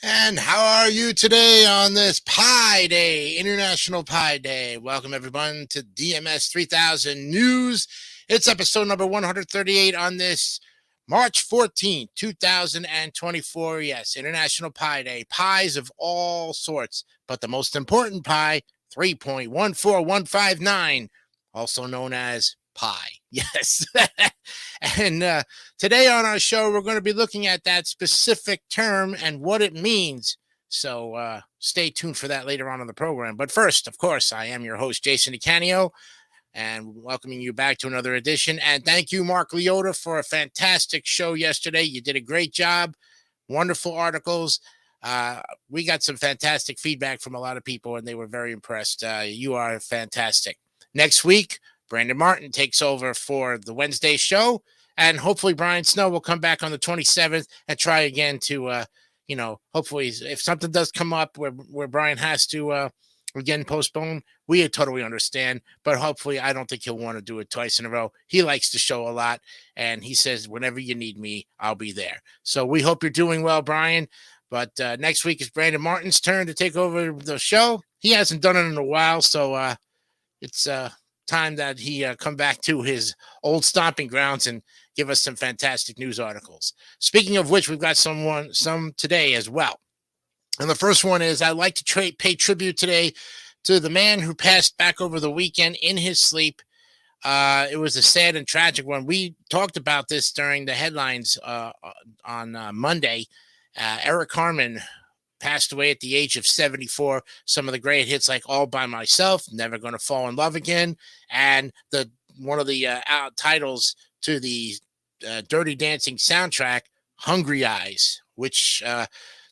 And how are you today on this Pi Day, International Pi Day? Welcome, everyone, to DMS 3000 News. It's episode number 138 on this March 14th, 2024. Yes, International Pi Day. Pies of all sorts, but the most important pie, 3.14159, also known as pi. Yes. And today on our show, we're going to be looking at that specific term and what it means. So stay tuned for that later on in the program. But first, of course, I am your host, Jason DeCanio, and welcoming you back to another edition. And thank you, Mark Leota, for a fantastic show yesterday. You did a great job. Wonderful articles. We got some fantastic feedback from a lot of people, and they were very impressed. You are fantastic. Next week, Brandon Martin takes over for the Wednesday show, and hopefully Brian Snow will come back on the 27th and try again to, hopefully if something does come up where Brian has to again postpone, we totally understand. But hopefully, I don't think he'll want to do it twice in a row. He likes the show a lot, and he says, whenever you need me, I'll be there. So we hope you're doing well, Brian. But next week is Brandon Martin's turn to take over the show. He hasn't done it in a while, so it's time that he come back to his old stomping grounds and give us some fantastic news articles. Speaking of which, we've got some today as well. And the first one is I'd like to pay tribute today to the man who passed back over the weekend in his sleep. It was a sad and tragic one. We talked about this during the headlines on Monday. Eric Carmen passed away at the age of 74. Some of the great hits like All By Myself, Never Gonna Fall in Love Again, and one of the titles to the Dirty Dancing soundtrack, Hungry Eyes, which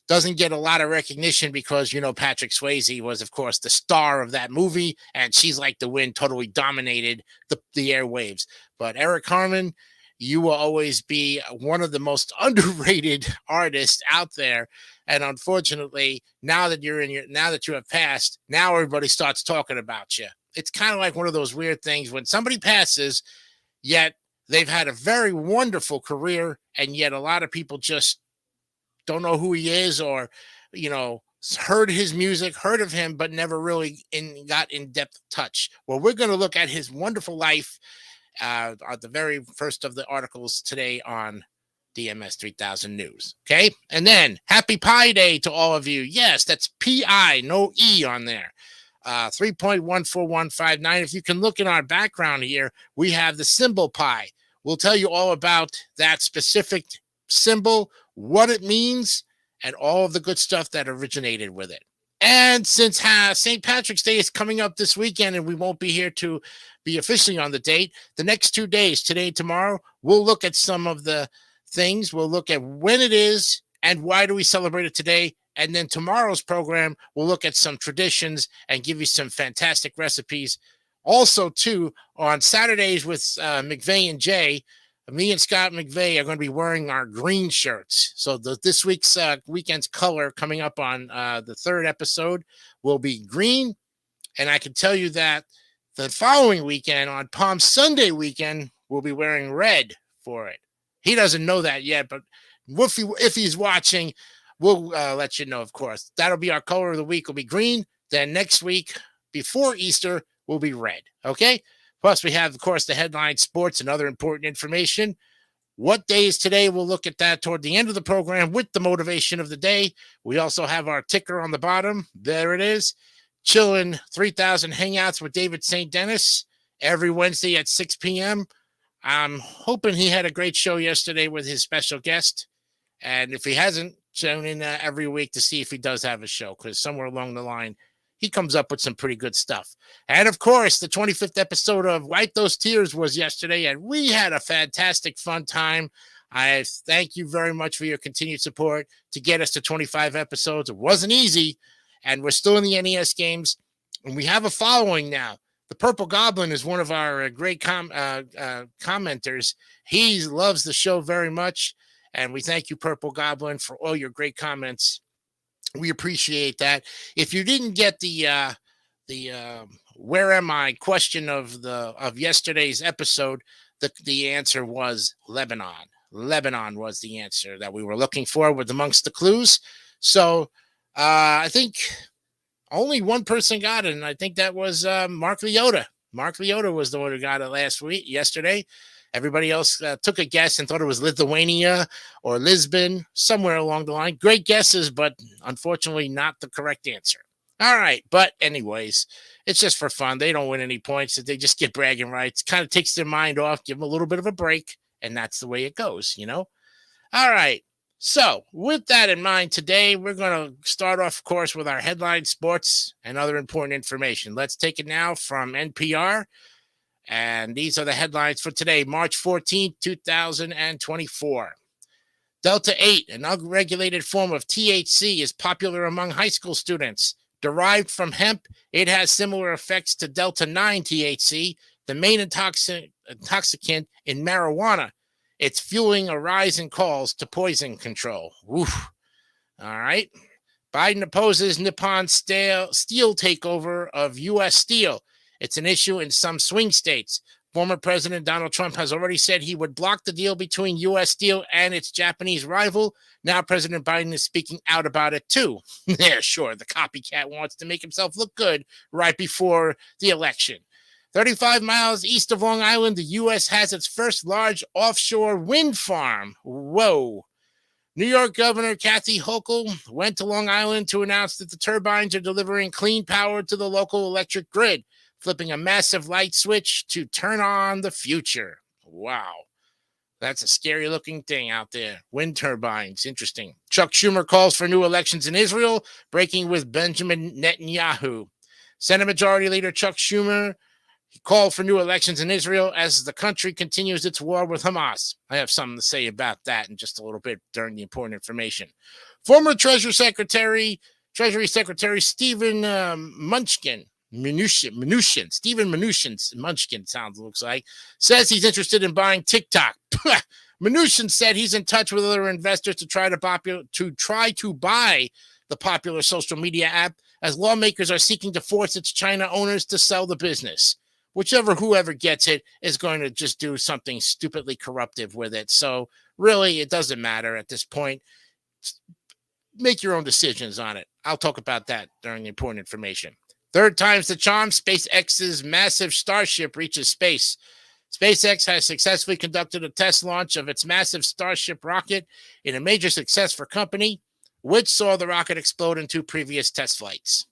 doesn't get a lot of recognition because, Patrick Swayze was, of course, the star of that movie, and She's Like the Wind totally dominated the airwaves. But Eric Carmen, you will always be one of the most underrated artists out there. And unfortunately, now that you have passed, now everybody starts talking about you. It's kind of like one of those weird things when somebody passes, yet they've had a very wonderful career, and yet a lot of people just don't know who he is, or, heard his music, heard of him, but never really got in-depth touch. Well, we're going to look at his wonderful life at the very first of the articles today on DMS 3000 News. Okay. And then Happy Pi Day to all of you. Yes, that's P-I, no E on there. 3.14159. If you can look in our background here, we have the symbol pi. We'll tell you all about that specific symbol, what it means, and all of the good stuff that originated with it. And since St. Patrick's Day is coming up this weekend and we won't be here to be officially on the date, the next 2 days, today and tomorrow, we'll look at some of the things. We'll look at when it is and why do we celebrate it today. And then tomorrow's program, we'll look at some traditions and give you some fantastic recipes. Also, too, on Saturdays with McVeigh and Jay, me and Scott McVeigh are going to be wearing our green shirts. So this week's weekend's color coming up on the third episode will be green. And I can tell you that the following weekend, on Palm Sunday weekend, we'll be wearing red for it. He doesn't know that yet, but if he's watching, we'll let you know, of course. That'll be our color of the week, will be green. Then next week, before Easter, will be red. Okay? Plus, we have, of course, the headline sports and other important information. What day is today? We'll look at that toward the end of the program with the motivation of the day. We also have our ticker on the bottom. There it is. Chillin' 3000 Hangouts with David St. Dennis every Wednesday at 6 p.m. I'm hoping he had a great show yesterday with his special guest. And if he hasn't, tune in every week to see if he does have a show, because somewhere along the line, he comes up with some pretty good stuff. And of course, the 25th episode of Wipe Those Tears was yesterday, and we had a fantastic, fun time. I thank you very much for your continued support to get us to 25 episodes. It wasn't easy, and we're still in the NES games, and we have a following now. The Purple Goblin is one of our great commenters. He loves the show very much, and we thank you, Purple Goblin, for all your great comments. We appreciate that. If you didn't get the where am I question of yesterday's episode, the answer was Lebanon. Lebanon was the answer that we were looking for with amongst the clues. So I think only one person got it, and I think that was Mark Leota. Mark Leota was the one who got it yesterday. Everybody else took a guess and thought it was Lithuania or Lisbon, somewhere along the line. Great guesses, but unfortunately not the correct answer. All right, but anyways, it's just for fun. They don't win any points. They just get bragging rights. Kind of takes their mind off, give them a little bit of a break, and that's the way it goes, you know? All right. So, with that in mind, today we're going to start off, of course, with our headline sports and other important information. Let's take it now from NPR. And these are the headlines for today, March 14th, 2024. Delta 8, an unregulated form of THC, is popular among high school students. Derived from hemp, it has similar effects to Delta 9 THC, the main intoxicant in marijuana. It's fueling a rise in calls to poison control. Oof. All right. Biden opposes Nippon steel takeover of U.S. Steel. It's an issue in some swing states. Former President Donald Trump has already said he would block the deal between U.S. Steel and its Japanese rival. Now President Biden is speaking out about it too. Yeah, sure. The copycat wants to make himself look good right before the election. 35 miles east of Long Island, the U.S. has its first large offshore wind farm. Whoa. New York Governor Kathy Hochul went to Long Island to announce that the turbines are delivering clean power to the local electric grid, flipping a massive light switch to turn on the future. Wow. That's a scary looking thing out there. Wind turbines. Interesting. Chuck Schumer calls for new elections in Israel, breaking with Benjamin Netanyahu. Senate Majority Leader Chuck Schumer called for new elections in Israel as the country continues its war with Hamas. I have something to say about that in just a little bit during the important information. Former Treasury Secretary Stephen Mnuchin looks like, says he's interested in buying TikTok. Mnuchin said he's in touch with other investors to try to buy the popular social media app, as lawmakers are seeking to force its China owners to sell the business. Whoever gets it is going to just do something stupidly corruptive with it. So really, it doesn't matter at this point. Make your own decisions on it. I'll talk about that during the important information. Third time's the charm, SpaceX's massive Starship reaches space. SpaceX has successfully conducted a test launch of its massive Starship rocket in a major success for company, which saw the rocket explode in 2 previous test flights.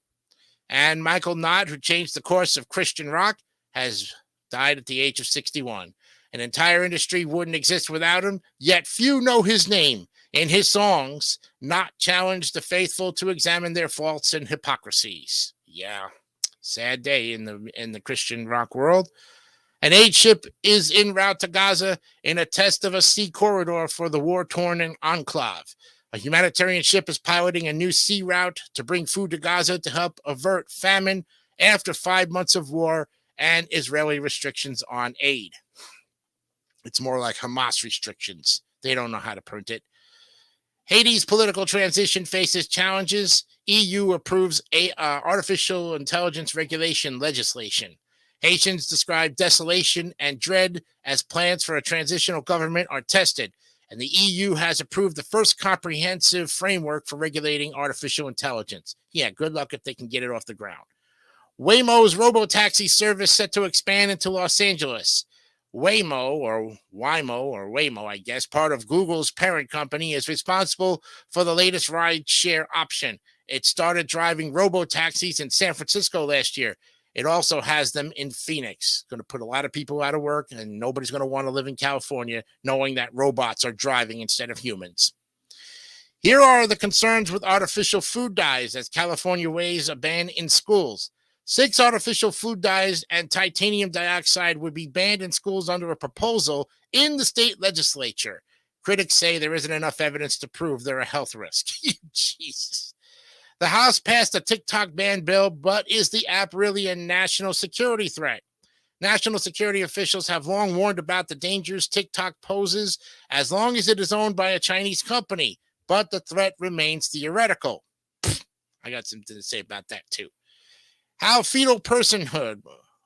And Michael Knott, who changed the course of Christian rock, has died at the age of 61. An entire industry wouldn't exist without him, yet few know his name. In his songs, Knott challenged the faithful to examine their faults and hypocrisies. Yeah, sad day in the Christian rock world. An aid ship is en route to Gaza in a test of a sea corridor for the war-torn enclave. A humanitarian ship is piloting a new sea route to bring food to Gaza to help avert famine after 5 months of war and Israeli restrictions on aid. It's more like Hamas restrictions. They don't know how to print it. Haiti's political transition faces challenges. EU approves artificial intelligence regulation legislation. Haitians describe desolation and dread as plans for a transitional government are tested, and the EU has approved the first comprehensive framework for regulating artificial intelligence. Yeah, good luck if they can get it off the ground. Waymo's robotaxi service set to expand into Los Angeles. Waymo, I guess, part of Google's parent company, is responsible for the latest ride-share option. It started driving robotaxis in San Francisco last year. It also has them in Phoenix. Going to put a lot of people out of work, and nobody's going to want to live in California knowing that robots are driving instead of humans. Here are the concerns with artificial food dyes as California weighs a ban in schools. 6 artificial food dyes and titanium dioxide would be banned in schools under a proposal in the state legislature. Critics say there isn't enough evidence to prove they're a health risk. Jesus. The House passed a TikTok ban bill, but is the app really a national security threat? National security officials have long warned about the dangers TikTok poses as long as it is owned by a Chinese company, but the threat remains theoretical. I got something to say about that too. How fetal personhood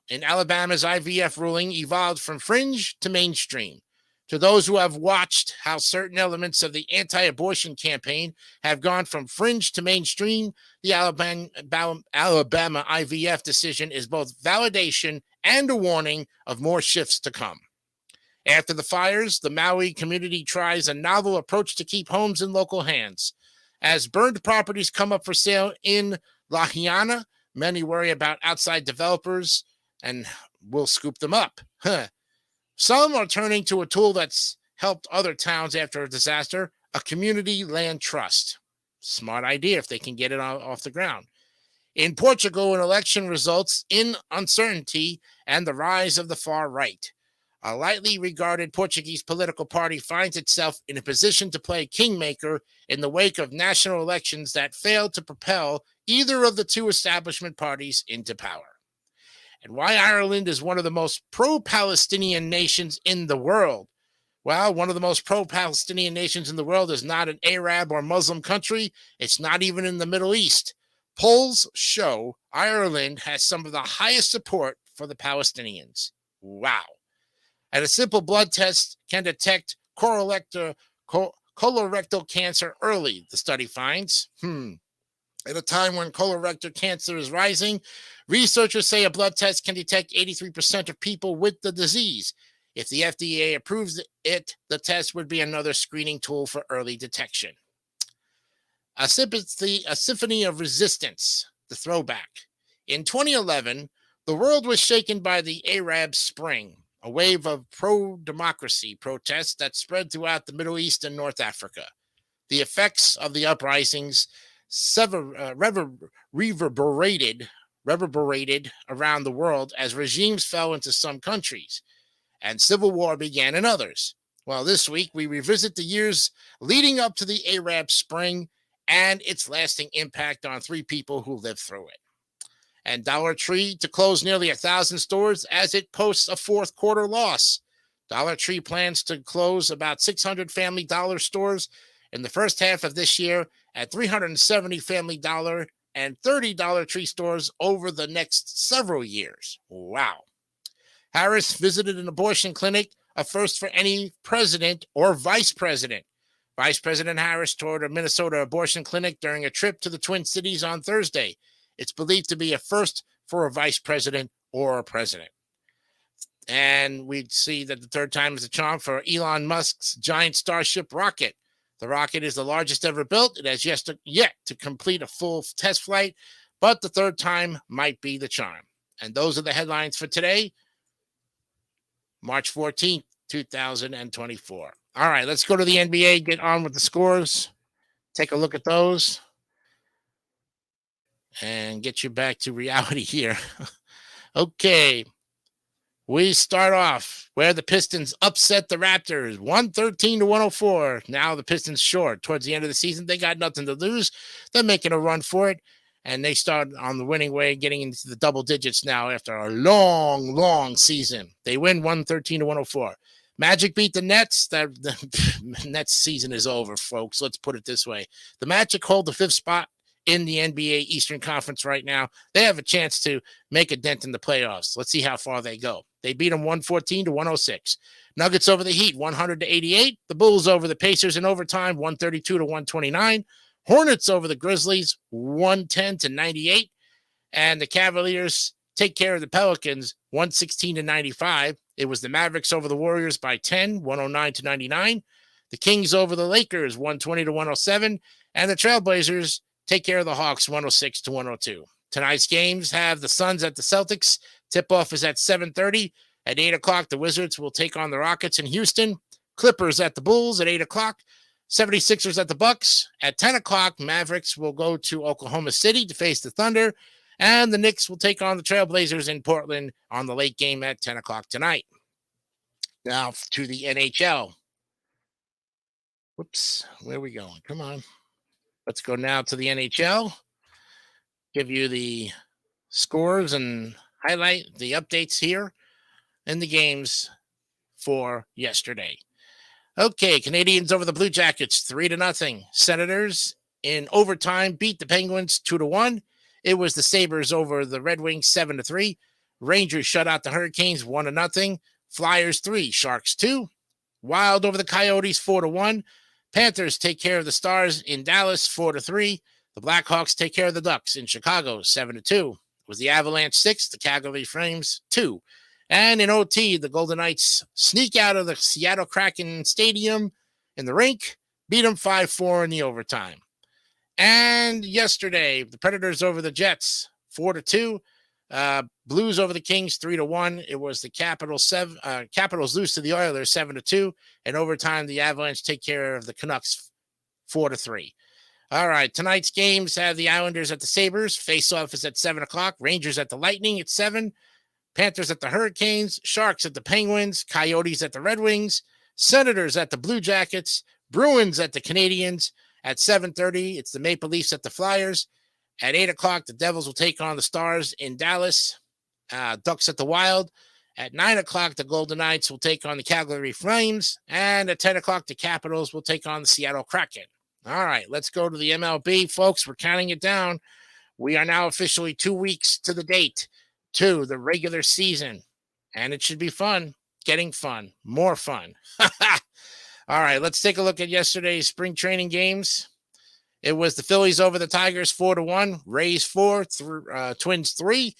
in Alabama's IVF ruling evolved from fringe to mainstream. To those who have watched how certain elements of the anti-abortion campaign have gone from fringe to mainstream, the Alabama IVF decision is both validation and a warning of more shifts to come. After the fires, the Maui community tries a novel approach to keep homes in local hands. As burned properties come up for sale in Lahaina, many worry about outside developers and will scoop them up. Some are turning to a tool that's helped other towns after a disaster, a community land trust. Smart idea if they can get it off the ground. In Portugal, an election results in uncertainty and the rise of the far right. A lightly regarded Portuguese political party finds itself in a position to play kingmaker in the wake of national elections that failed to propel either of the two establishment parties into power. And why Ireland is one of the most pro-Palestinian nations in the world. Well, one of the most pro-Palestinian nations in the world is not an Arab or Muslim country. It's not even in the Middle East. Polls show Ireland has some of the highest support for the Palestinians. Wow. And a simple blood test can detect colorectal cancer early, the study finds. At a time when colorectal cancer is rising, researchers say a blood test can detect 83% of people with the disease. If the FDA approves it, the test would be another screening tool for early detection. A symphony of resistance, the throwback. In 2011, the world was shaken by the Arab Spring, a wave of pro-democracy protests that spread throughout the Middle East and North Africa. The effects of the uprisings reverberated around the world as regimes fell into some countries and civil war began in others. Well, this week we revisit the years leading up to the Arab Spring and its lasting impact on three people who lived through it. And Dollar Tree to close nearly 1,000 stores as it posts a fourth quarter loss. Dollar Tree plans to close about 600 Family Dollar stores in the first half of this year at 370 Family Dollar and 30 Dollar Tree stores over the next several years. Wow. Harris visited an abortion clinic, a first for any president or vice president. Vice President Harris toured a Minnesota abortion clinic during a trip to the Twin Cities on Thursday. It's believed to be a first for a vice president or a president. And we'd see that the third time is a charm for Elon Musk's giant Starship rocket. The rocket is the largest ever built. It has yet to complete a full test flight, but the third time might be the charm. And those are the headlines for today, March 14th, 2024. All right, let's go to the NBA, get on with the scores, take a look at those, and get you back to reality here. Okay, we start off where the Pistons upset the Raptors, 113-104. Now the Pistons short. Towards the end of the season, they got nothing to lose. They're making a run for it, and they start on the winning way, getting into the double digits now after a long, long season. They win 113-104. Magic beat the Nets. The Nets season is over, folks. Let's put it this way. The Magic hold the fifth spot in the NBA Eastern Conference right now. They have a chance to make a dent in the playoffs. Let's see how far they go. They beat them 114-106. Nuggets over the Heat, 100-88. The Bulls over the Pacers in overtime, 132-129. Hornets over the Grizzlies, 110-98. And the Cavaliers take care of the Pelicans, 116-95. It was the Mavericks over the Warriors by 10, 109-99. The Kings over the Lakers, 120-107. And the Trailblazers take care of the Hawks, 106-102. Tonight's games have the Suns at the Celtics. Tip-off is at 7:30. At 8 o'clock, the Wizards will take on the Rockets in Houston. Clippers at the Bulls at 8 o'clock. 76ers at the Bucks. At 10 o'clock, Mavericks will go to Oklahoma City to face the Thunder. And the Knicks will take on the Trailblazers in Portland on the late game at 10 o'clock tonight. Now to the NHL. Whoops, where are we going? Come on. Let's go now to the NHL. Give you the scores and highlight the updates here in the games for yesterday. Okay, Canadians over the Blue Jackets, 3-0. Senators in overtime beat the Penguins 2-1. It was the Sabres over the Red Wings 7-3. Rangers shut out the Hurricanes 1-0. Flyers 3, Sharks 2. Wild over the Coyotes 4-1. Panthers take care of the Stars in Dallas 4-3. The Blackhawks take care of the Ducks in Chicago 7-2. It was the Avalanche 6, the Calgary Flames 2. And in OT, the Golden Knights sneak out of the Seattle Kraken Stadium in the rink, beat them 5-4 in the overtime. And yesterday, the Predators over the Jets 4-2. Blues over the Kings 3-1. It was the Capitals lose to the Oilers 7-2. And overtime, the Avalanche take care of the Canucks 4-3. All right, tonight's games have the Islanders at the Sabres. Face-off is at 7 o'clock. Rangers at the Lightning at 7. Panthers at the Hurricanes. Sharks at the Penguins. Coyotes at the Red Wings. Senators at the Blue Jackets. Bruins at the Canadiens. At 7:30, it's the Maple Leafs at the Flyers. At 8 o'clock, the Devils will take on the Stars in Dallas. Ducks at the Wild. At 9 o'clock, the Golden Knights will take on the Calgary Flames. And at 10 o'clock, the Capitals will take on the Seattle Kraken. All right, let's go to the MLB, folks. We're counting it down. We are now officially 2 weeks to the date to the regular season. And it should be fun, getting fun, more fun. All right, let's take a look at yesterday's spring training games. It was the Phillies over the Tigers 4-1, Rays 4, Twins 3.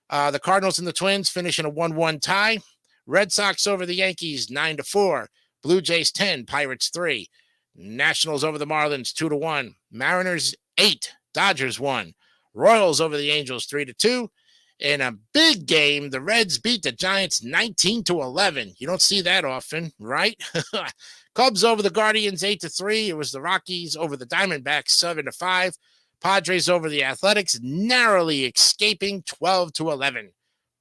The Cardinals and the Twins finish in a 1-1 tie. Red Sox over the Yankees 9-4, Blue Jays 10, Pirates 3. Nationals over the Marlins 2-1, Mariners 8, Dodgers 1. Royals over the Angels 3-2. In a big game, the Reds beat the Giants 19-11. You don't see that often, right? Cubs over the Guardians 8-3. It was the Rockies over the Diamondbacks 7-5. Padres over the Athletics, narrowly escaping 12-11.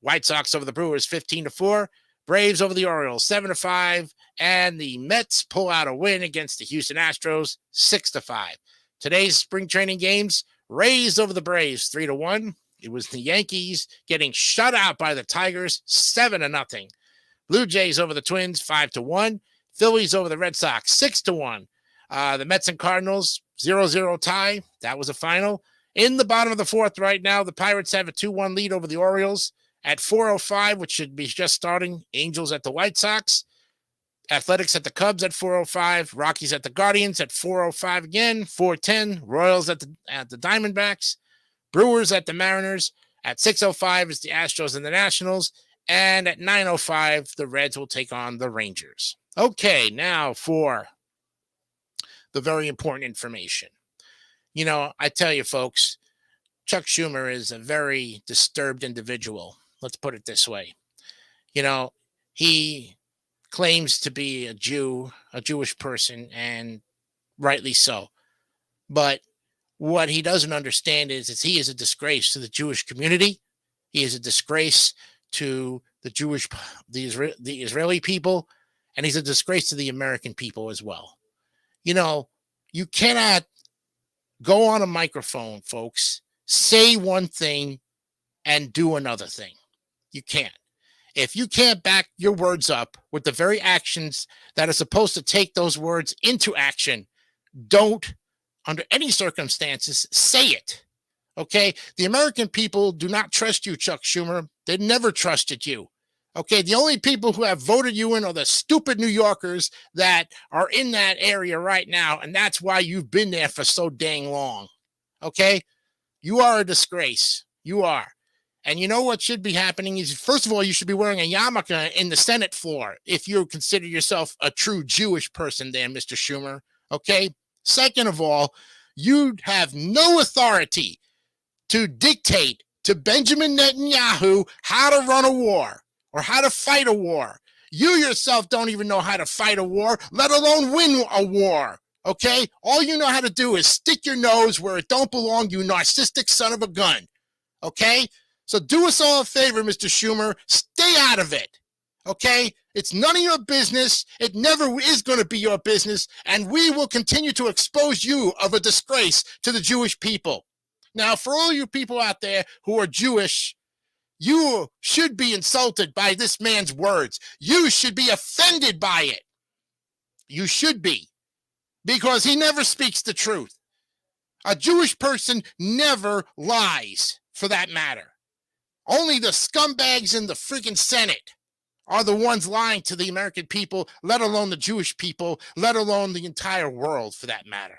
White Sox over the Brewers 15-4. Braves over the Orioles 7-5. And the Mets pull out a win against the Houston Astros 6-5. Today's spring training games, Rays over the Braves 3-1. It was the Yankees getting shut out by the Tigers 7-0. Blue Jays over the Twins 5-1. Phillies over the Red Sox 6-1. The Mets and Cardinals 0-0 tie. That was a final. In the bottom of the fourth right now, the Pirates have a 2-1 lead over the Orioles. At 4:05, which should be just starting, Angels at the White Sox. Athletics at the Cubs at 4:05. Rockies at the Guardians at 4:05 again. 4:10. Royals at the Diamondbacks. Brewers at the Mariners. At 6:05 is the Astros and the Nationals. And at 9:05, the Reds will take on the Rangers. Okay, now for the very important information. You know, I tell you, folks, Chuck Schumer is a very disturbed individual. Let's put it this way. You know, he claims to be a Jew, a Jewish person, and rightly so. But what he doesn't understand is he is a disgrace to the Jewish community. He is a disgrace to the Israeli people, and he's a disgrace to the American people as well. You know, you cannot go on a microphone, folks, say one thing and do another thing. You can't. If you can't back your words up with the very actions that are supposed to take those words into action, don't, under any circumstances, say it. Okay? The American people do not trust you, Chuck Schumer. They never trusted you. Okay, the only people who have voted you in are the stupid New Yorkers that are in that area right now, and that's why you've been there for so dang long. Okay? You are a disgrace. You are. And you know what should be happening is, first of all, you should be wearing a yarmulke in the Senate floor if you consider yourself a true Jewish person there, Mr. Schumer. Okay? Second of all, you have no authority to dictate to Benjamin Netanyahu how to run a war or how to fight a war. You yourself don't even know how to fight a war, let alone win a war. Okay? All you know how to do is stick your nose where it don't belong, you narcissistic son of a gun. Okay? So do us all a favor, Mr. Schumer. Stay out of it. Okay? It's none of your business. It never is going to be your business. And we will continue to expose you of a disgrace to the Jewish people. Now, for all you people out there who are Jewish, you should be insulted by this man's words. You should be offended by it. You should be. Because he never speaks the truth. A Jewish person never lies, for that matter. Only the scumbags in the freaking Senate are the ones lying to the American people, let alone the Jewish people, let alone the entire world for that matter.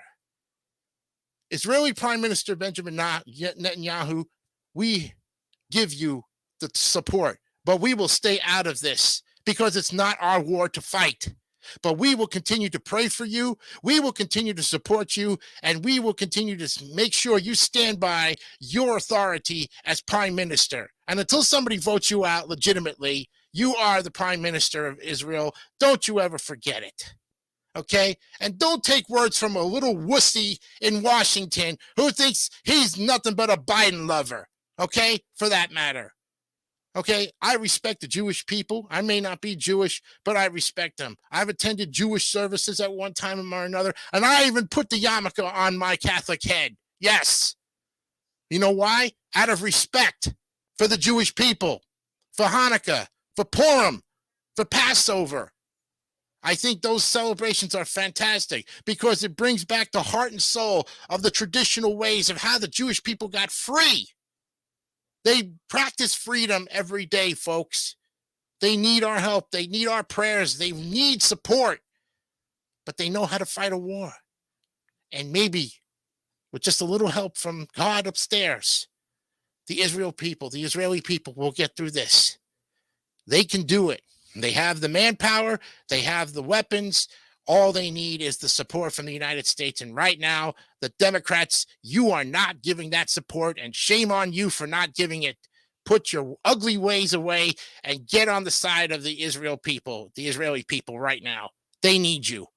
Israeli Prime Minister Benjamin Netanyahu, we give you the support, but we will stay out of this because it's not our war to fight. But we will continue to pray for you. We will continue to support you, and we will continue to make sure you stand by your authority as prime minister. And until somebody votes you out legitimately, you are the prime minister of Israel. Don't you ever forget it. Okay? And don't take words from a little wussy in Washington who thinks he's nothing but a Biden lover. Okay? For that matter. Okay, I respect the Jewish people. I may not be Jewish, but I respect them. I've attended Jewish services at one time or another, and I even put the yarmulke on my Catholic head. Yes. You know why? Out of respect for the Jewish people, for Hanukkah, for Purim, for Passover. I think those celebrations are fantastic because it brings back the heart and soul of the traditional ways of how the Jewish people got free. They practice freedom every day, folks. They need our help. They need our prayers. They need support. But they know how to fight a war. And maybe with just a little help from God upstairs, the Israeli people will get through this. They can do it. They have the manpower. They have the weapons. All they need is the support from the United States. And right now, the Democrats, you are not giving that support, and shame on you for not giving it. Put your ugly ways away and get on the side of the Israeli people right now. They need you.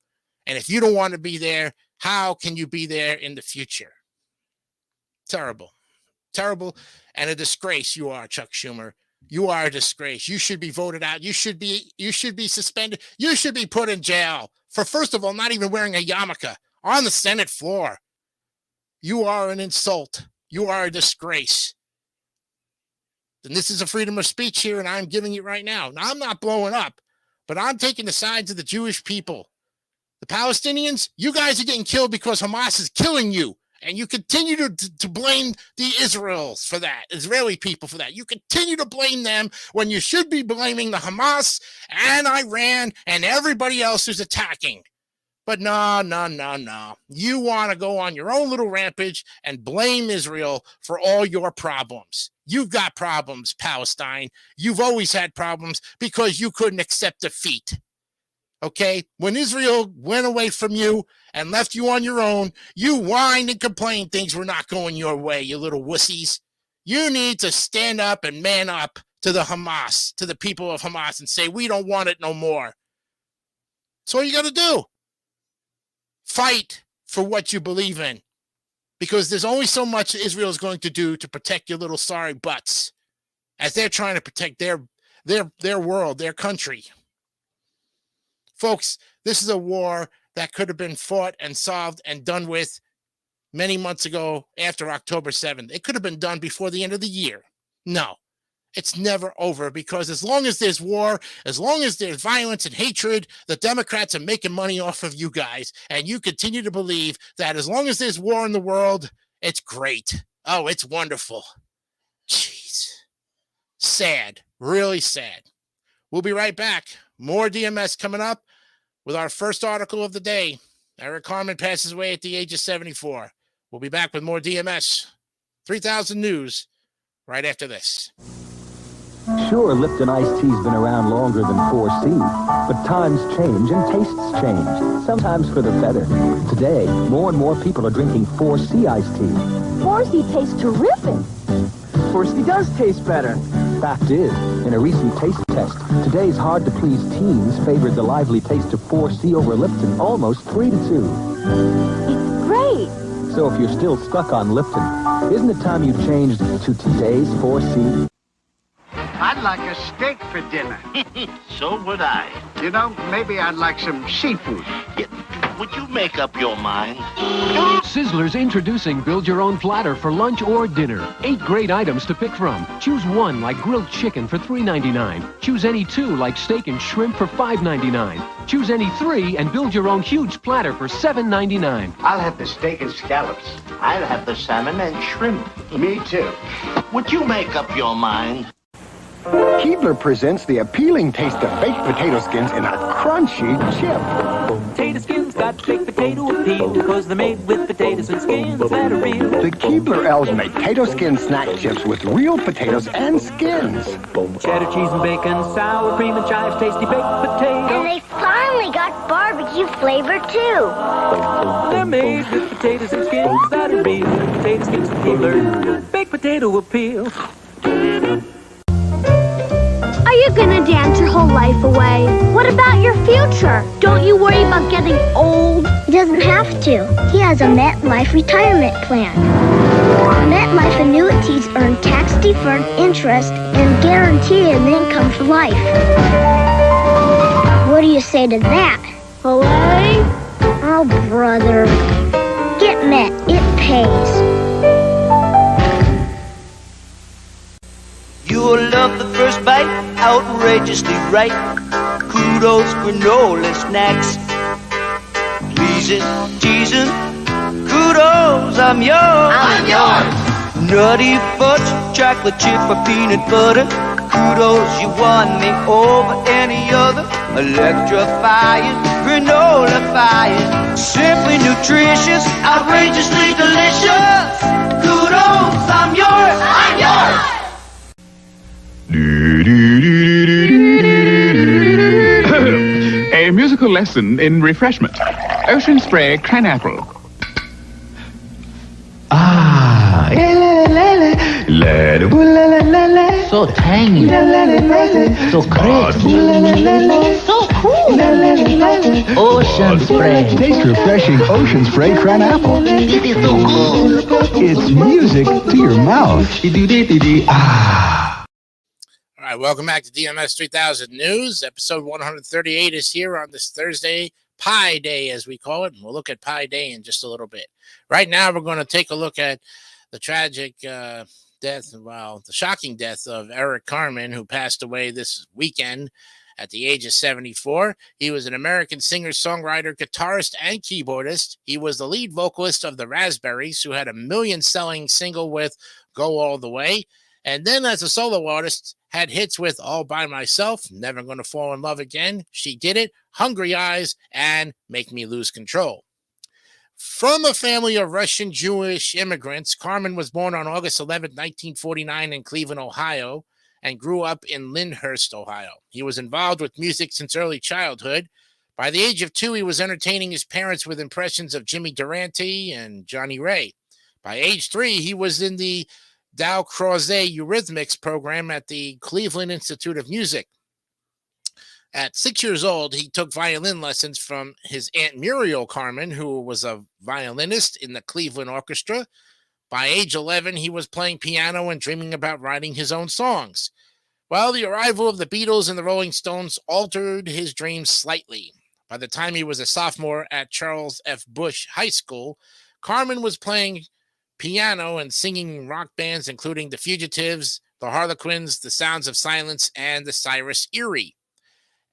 And if you don't want to be there, how can you be there in the future? Terrible. Terrible and a disgrace you are, Chuck Schumer. You are a disgrace. You should be voted out. You should be suspended. You should be put in jail for, first of all, not even wearing a yarmulke on the Senate floor. You are an insult. You are a disgrace. And this is a freedom of speech here, and I'm giving it right now. Now, I'm not blowing up, but I'm taking the sides of the Jewish people. The Palestinians, you guys are getting killed because Hamas is killing you. And you continue to blame the Israeli people for that. You continue to blame them when you should be blaming the Hamas and Iran and everybody else who's attacking. But no. You want to go on your own little rampage and blame Israel for all your problems. You've got problems, Palestine. You've always had problems because you couldn't accept defeat. Okay? When Israel went away from you and left you on your own, you whined and complained things were not going your way, you little wussies. You need to stand up and man up to the Hamas, to the people of Hamas, and say, we don't want it no more. That's all you got to do. Fight for what you believe in, because there's only so much Israel is going to do to protect your little sorry butts as they're trying to protect their world, their country. Folks, this is a war that could have been fought and solved and done with many months ago after October 7th. It could have been done before the end of the year. No, it's never over, because as long as there's war, as long as there's violence and hatred, the Democrats are making money off of you guys. And you continue to believe that as long as there's war in the world, it's great. Oh, it's wonderful. Jeez. Sad. Really sad. We'll be right back. More DMS coming up with our first article of the day. Eric Harman passes away at the age of 74. We'll be back with more DMS 3000 News right after this. Sure, Lipton iced tea's been around longer than 4C, but times change and tastes change, sometimes for the better. Today, more and more people are drinking 4C iced tea. 4C tastes terrific. 4C does taste better. Fact is, in a recent taste test, today's hard-to-please teens favored the lively taste of 4C over Lipton almost 3-2. It's great. So if you're still stuck on Lipton, isn't it time you changed to today's 4C? I'd like a steak for dinner. So would I. You know, maybe I'd like some seafood. Would you make up your mind? Sizzler's introducing Build Your Own Platter for lunch or dinner. 8 great items to pick from. Choose 1 like grilled chicken for $3.99. Choose any 2 like steak and shrimp for $5.99. Choose any 3 and build your own huge platter for $7.99. I'll have the steak and scallops. I'll have the salmon and shrimp. Me too. Would you make up your mind? Keebler presents the appealing taste of baked potato skins in a crunchy chip. Potato skins got baked potato appeal because they're made with potatoes and skins that are real. The Keebler Elves make potato skin snack chips with real potatoes and skins. Cheddar cheese and bacon, sour cream and chives, tasty baked potato. And they finally got barbecue flavor, too. They're made with potatoes and skins that are real. Potato skins from Keebler, baked potato appeal. Are you gonna dance your whole life away? What about your future? Don't you worry about getting old? He doesn't have to. He has a MetLife retirement plan. MetLife annuities earn tax-deferred interest and guarantee an income for life. What do you say to that? Away? Oh, brother. Get Met. It pays. You'll love the first bite, outrageously right. Kudos, granola snacks. Pleasing, teasing, kudos, I'm yours. I'm yours. Nutty fudge, chocolate chip or peanut butter. Kudos, you won me over any other. Electrifying, granola fire. Simply nutritious, outrageously delicious. Kudos, I'm yours. I'm yours. A musical lesson in refreshment. Ocean Spray Cranapple. Ah, so tangy, so crisp, so cool. Ocean Spray. Taste refreshing Ocean Spray Cranapple. This is so cool. It's music to your mouth. All right, welcome back to DMS 3000 News. Episode 138 is here on this Thursday, Pi Day, as we call it. And we'll look at Pi Day in just a little bit. Right now, we're going to take a look at the tragic the shocking death of Eric Carmen, who passed away this weekend at the age of 74. He was an American singer, songwriter, guitarist, and keyboardist. He was the lead vocalist of the Raspberries, who had a million-selling single with Go All the Way. And then as a solo artist, had hits with All By Myself, Never Gonna Fall in Love Again, She Did It, Hungry Eyes, and Make Me Lose Control. From a family of Russian Jewish immigrants, Carmen was born on August 11, 1949 in Cleveland, Ohio, and grew up in Lyndhurst, Ohio. He was involved with music since early childhood. By the age of 2, he was entertaining his parents with impressions of Jimmy Durante and Johnny Ray. By age 3, he was in the Dow Crozet Eurythmics program at the Cleveland Institute of Music. At 6 years old, he took violin lessons from his Aunt Muriel Carmen, who was a violinist in the Cleveland Orchestra. By age 11, he was playing piano and dreaming about writing his own songs. Well, the arrival of the Beatles and the Rolling Stones altered his dreams slightly. By the time he was a sophomore at Charles F. Bush High School, Carmen was playing piano and singing rock bands, including the Fugitives, the Harlequins, the Sounds of Silence, and the Cyrus Erie.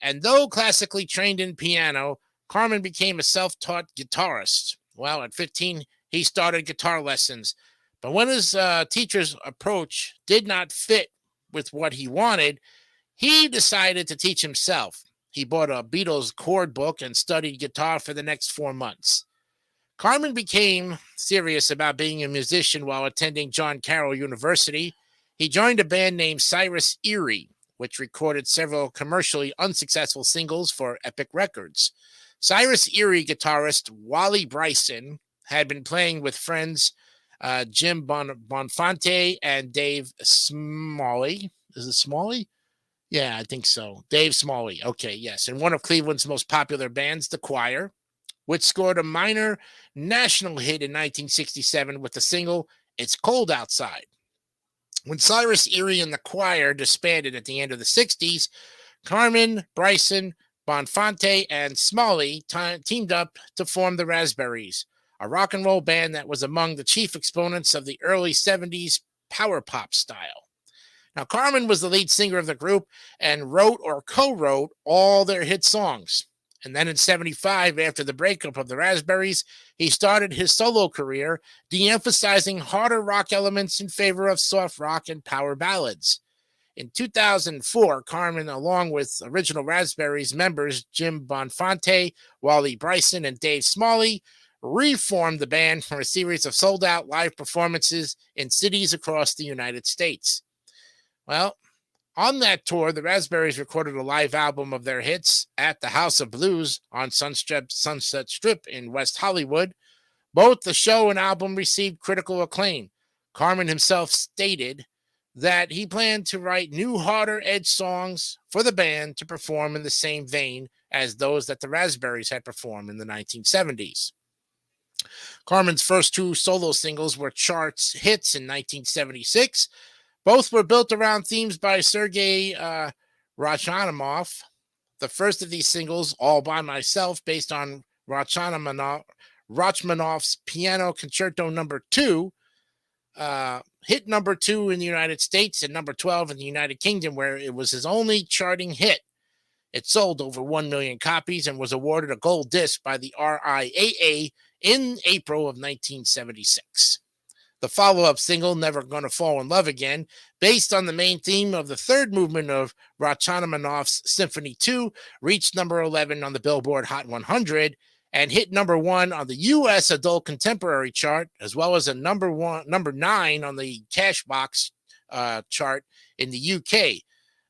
And though classically trained in piano, Carmen became a self-taught guitarist. Well, at 15, he started guitar lessons. But when his teacher's approach did not fit with what he wanted, he decided to teach himself. He bought a Beatles chord book and studied guitar for the next 4 months. Carmen became serious about being a musician while attending John Carroll University. He joined a band named Cyrus Erie, which recorded several commercially unsuccessful singles for Epic Records. Cyrus Erie guitarist Wally Bryson had been playing with friends Jim Bonfante and Dave Smalley. Is it Smalley? Yeah, I think so. Dave Smalley. Okay, yes. And one of Cleveland's most popular bands, The Choir, which scored a minor national hit in 1967 with the single It's Cold Outside. When Cyrus Erie and The Choir disbanded at the end of the 60s, Carmen, Bryson, Bonfante, and Smalley teamed up to form the Raspberries, a rock and roll band that was among the chief exponents of the early 70s power pop style. Now, Carmen was the lead singer of the group and wrote or co-wrote all their hit songs. And then in 75, after the breakup of the Raspberries, he started his solo career, de-emphasizing harder rock elements in favor of soft rock and power ballads. In 2004, Carmen, along with original Raspberries members Jim Bonfonte, Wally Bryson, and Dave Smalley, reformed the band for a series of sold-out live performances in cities across the United States. Well, on that tour, the Raspberries recorded a live album of their hits at the House of Blues on Sunset Strip in West Hollywood. Both the show and album received critical acclaim. Carmen himself stated that he planned to write new, harder edge songs for the band to perform in the same vein as those that the Raspberries had performed in the 1970s. Carmen's first two solo singles were charts hits in 1976. Both were built around themes by Sergei Rachmaninoff. The first of these singles, All By Myself, based on Rachmaninoff's Piano Concerto No. 2, hit number 2 in the United States and number 12 in the United Kingdom, where it was his only charting hit. It sold over 1 million copies and was awarded a gold disc by the RIAA in April of 1976. The follow-up single, Never Gonna Fall in Love Again, based on the main theme of the third movement of Rachmaninoff's Symphony 2, reached number 11 on the Billboard Hot 100 and hit number 1 on the U.S. Adult Contemporary chart, as well as a number 9 on the Cashbox chart in the UK.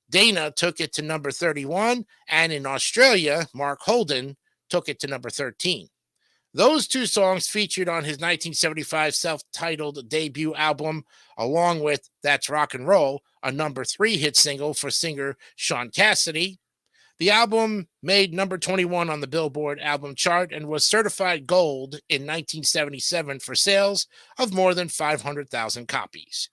Dana took it to number 31, and in Australia, Mark Holden took it to number 13. Those two songs featured on his 1975 self-titled debut album, along with That's Rock and Roll, a number 3 hit single for singer Shaun Cassidy. The album made number 21 on the Billboard album chart and was certified gold in 1977 for sales of more than 500,000 copies.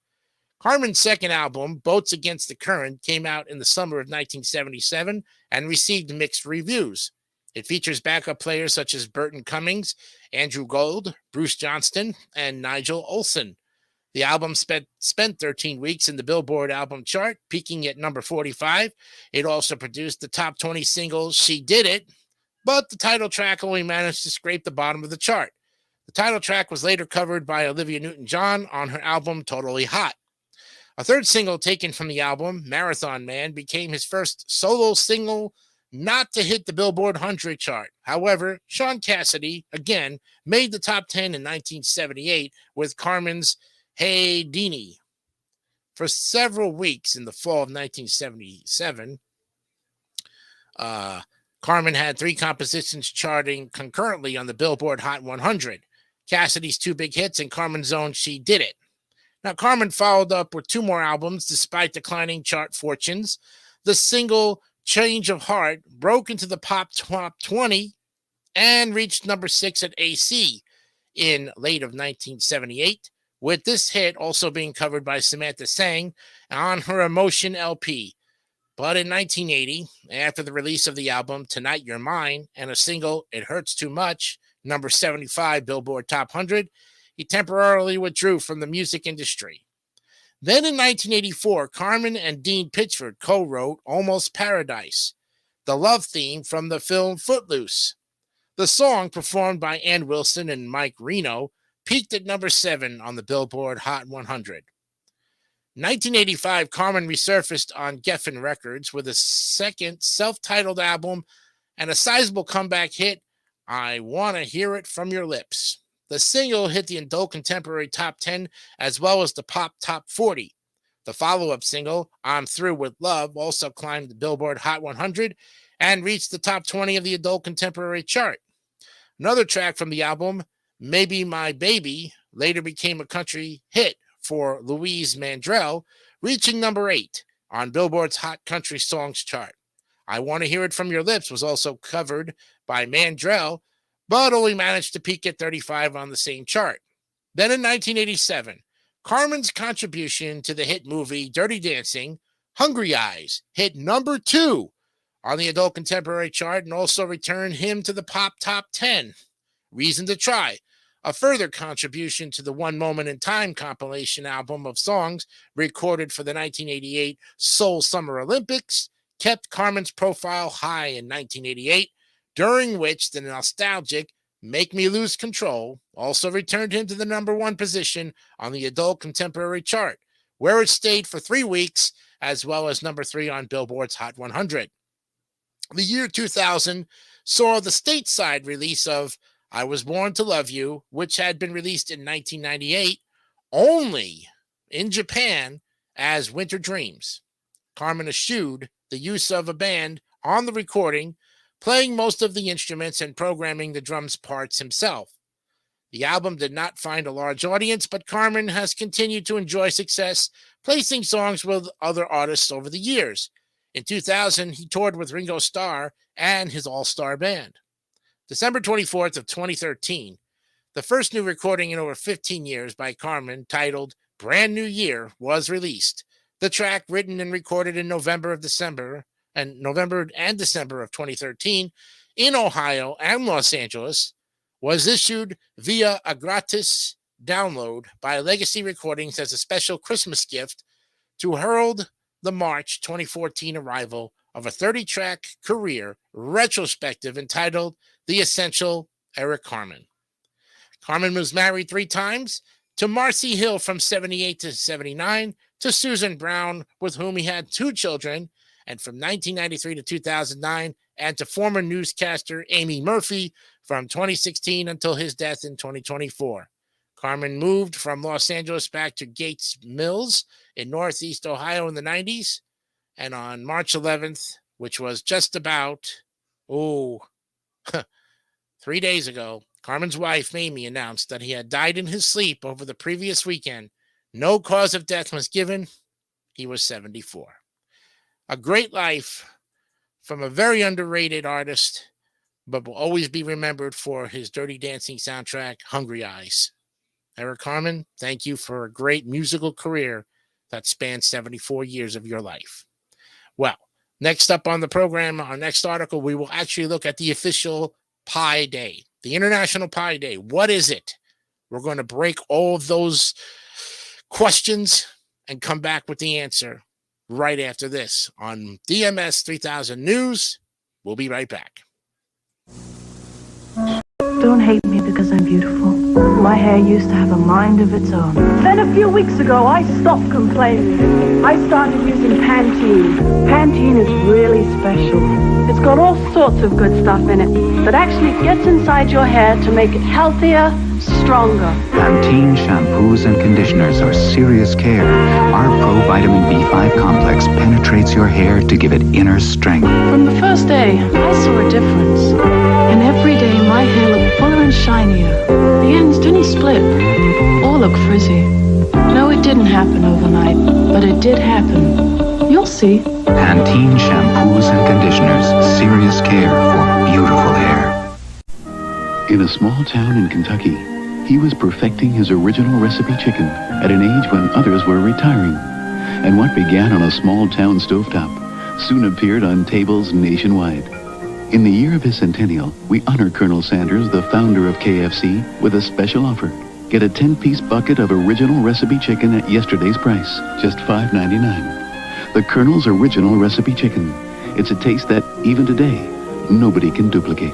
Carmen's second album, Boats Against the Current, came out in the summer of 1977 and received mixed reviews. It features backup players such as Burton Cummings, Andrew Gold, Bruce Johnston, and Nigel Olsson. The album spent 13 weeks in the Billboard album chart, peaking at number 45. It also produced the top 20 singles She Did It, but the title track only managed to scrape the bottom of the chart. The title track was later covered by Olivia Newton-John on her album Totally Hot. A third single taken from the album, Marathon Man, became his first solo single not to hit the Billboard 100 chart. However, Shaun Cassidy, again, made the top 10 in 1978 with Carmen's Hey Deanie. For several weeks in the fall of 1977, Carmen had 3 compositions charting concurrently on the Billboard Hot 100. Cassidy's 2 big hits and Carmen's own She Did It. Now, Carmen followed up with 2 more albums despite declining chart fortunes. The single Change of Heart broke into the pop top 20 and reached number 6 at AC in late of 1978, with this hit also being covered by Samantha Sang on her Emotion LP. But in 1980, after the release of the album Tonight You're Mine and a single It Hurts Too Much, number 75 Billboard Top 100, he temporarily withdrew from the music industry. Then in 1984, Carmen and Dean Pitchford co-wrote Almost Paradise, the love theme from the film Footloose. The song, performed by Ann Wilson and Mike Reno, peaked at number 7 on the Billboard Hot 100. 1985, Carmen resurfaced on Geffen Records with a second self-titled album and a sizable comeback hit, I Wanna Hear It From Your Lips. The single hit the adult contemporary top 10 as well as the pop top 40. The follow-up single, I'm Through With Love, also climbed the Billboard Hot 100 and reached the top 20 of the adult contemporary chart. Another track from the album, Maybe My Baby, later became a country hit for Louise Mandrell, reaching number 8 on Billboard's Hot Country Songs chart. I Want to Hear It From Your Lips was also covered by Mandrell, but only managed to peak at 35 on the same chart. Then in 1987, Carmen's contribution to the hit movie Dirty Dancing, Hungry Eyes, hit number 2 on the adult contemporary chart and also returned him to the pop top 10. Reason to Try, a further contribution to the One Moment in Time compilation album of songs recorded for the 1988 Seoul Summer Olympics, kept Carmen's profile high in 1988, during which the nostalgic Make Me Lose Control also returned him to the number 1 position on the adult contemporary chart, where it stayed for 3 weeks as well as number 3 on Billboard's Hot 100. The year 2000 saw the stateside release of I Was Born to Love You, which had been released in 1998 only in Japan as Winter Dreams. Carmen eschewed the use of a band on the recording, playing most of the instruments and programming the drums parts himself. The album did not find a large audience, but Carmen has continued to enjoy success, placing songs with other artists over the years. In 2000, he toured with Ringo Starr and his all-star band. December 24th of 2013, the first new recording in over 15 years by Carmen, titled Brand New Year, was released. The track, written and recorded in November and December of 2013 in Ohio and Los Angeles, was issued via a gratis download by Legacy Recordings as a special Christmas gift to herald the March 2014 arrival of a 30-track career retrospective entitled The Essential Eric Carmen. Carmen was married 3 times, to Marcy Hill from 78 to 79, to Susan Brown, with whom he had 2 children, and from 1993 to 2009, and to former newscaster Amy Murphy from 2016 until his death in 2024. Carmen moved from Los Angeles back to Gates Mills in Northeast Ohio in the 90s, and on March 11th, which was just about, 3 days ago, Carmen's wife, Mamie, announced that he had died in his sleep over the previous weekend. No cause of death was given. He was 74. A great life from a very underrated artist, but will always be remembered for his Dirty Dancing soundtrack, Hungry Eyes. Eric Carmen, thank you for a great musical career that spans 74 years of your life. Well, next up on the program, our next article, we will actually look at the official Pi Day, the International Pi Day. What is it? We're going to break all of those questions and come back with the answer right after this on DMS 3000 News. We'll be right back. Don't hate me because I'm beautiful. My hair used to have a mind of its own. Then a few weeks ago, I stopped complaining. I started using Pantene. Pantene is really special. It's got all sorts of good stuff in it that actually gets inside your hair to make it healthier, stronger. Pantene shampoos and conditioners are serious care. Our Pro Vitamin B5 complex penetrates your hair to give it inner strength. From the first day, I saw a difference. And every day, my hair looked fuller and shinier. The ends didn't split or look frizzy. No, it didn't happen overnight, but it did happen. You'll see. Pantene shampoos and conditioners. Serious care for beautiful hair. In a small town in Kentucky, he was perfecting his original recipe chicken at an age when others were retiring. And what began on a small town stovetop soon appeared on tables nationwide. In the year of his centennial, we honor Colonel Sanders, the founder of KFC, with a special offer. Get a 10-piece bucket of original recipe chicken at yesterday's price, just $5.99. The Colonel's Original Recipe Chicken. It's a taste that, even today, nobody can duplicate.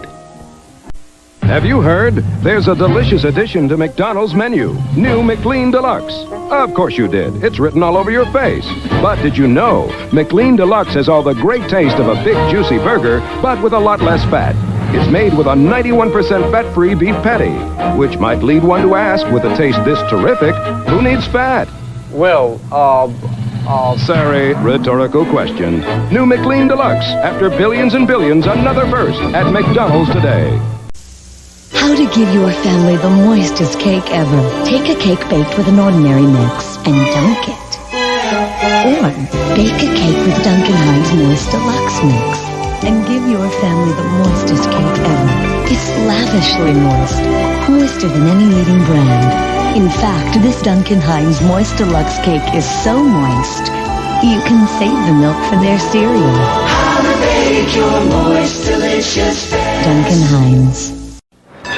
Have you heard? There's a delicious addition to McDonald's menu. New McLean Deluxe. Of course you did. It's written all over your face. But did you know McLean Deluxe has all the great taste of a big juicy burger, but with a lot less fat. It's made with a 91% fat-free beef patty, which might lead one to ask, with a taste this terrific, who needs fat? Well, sorry, rhetorical question. New McLean Deluxe. After billions and billions, another first at McDonald's today. How to give your family the moistest cake ever. Take a cake baked with an ordinary mix and dunk it. Or bake a cake with Duncan Hines Moist Deluxe Mix and give your family the moistest cake ever. It's lavishly moist, moister than any leading brand. In fact, this Duncan Hines Moist Deluxe cake is so moist, you can save the milk for their cereal. How to bake your moist, delicious fantasy. Duncan Hines.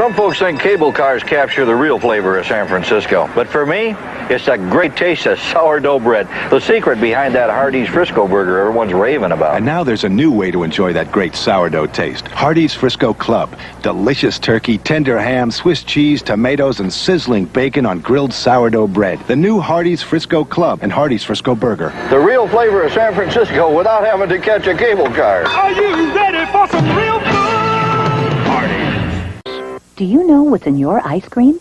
some folks think cable cars capture the real flavor of San Francisco. But for me, it's a great taste of sourdough bread. The secret behind that Hardee's Frisco burger everyone's raving about. And now there's a new way to enjoy that great sourdough taste. Hardee's Frisco Club. Delicious turkey, tender ham, Swiss cheese, tomatoes, and sizzling bacon on grilled sourdough bread. The new Hardee's Frisco Club and Hardee's Frisco Burger. The real flavor of San Francisco without having to catch a cable car. Are you ready for some real food? Do you know what's in your ice cream?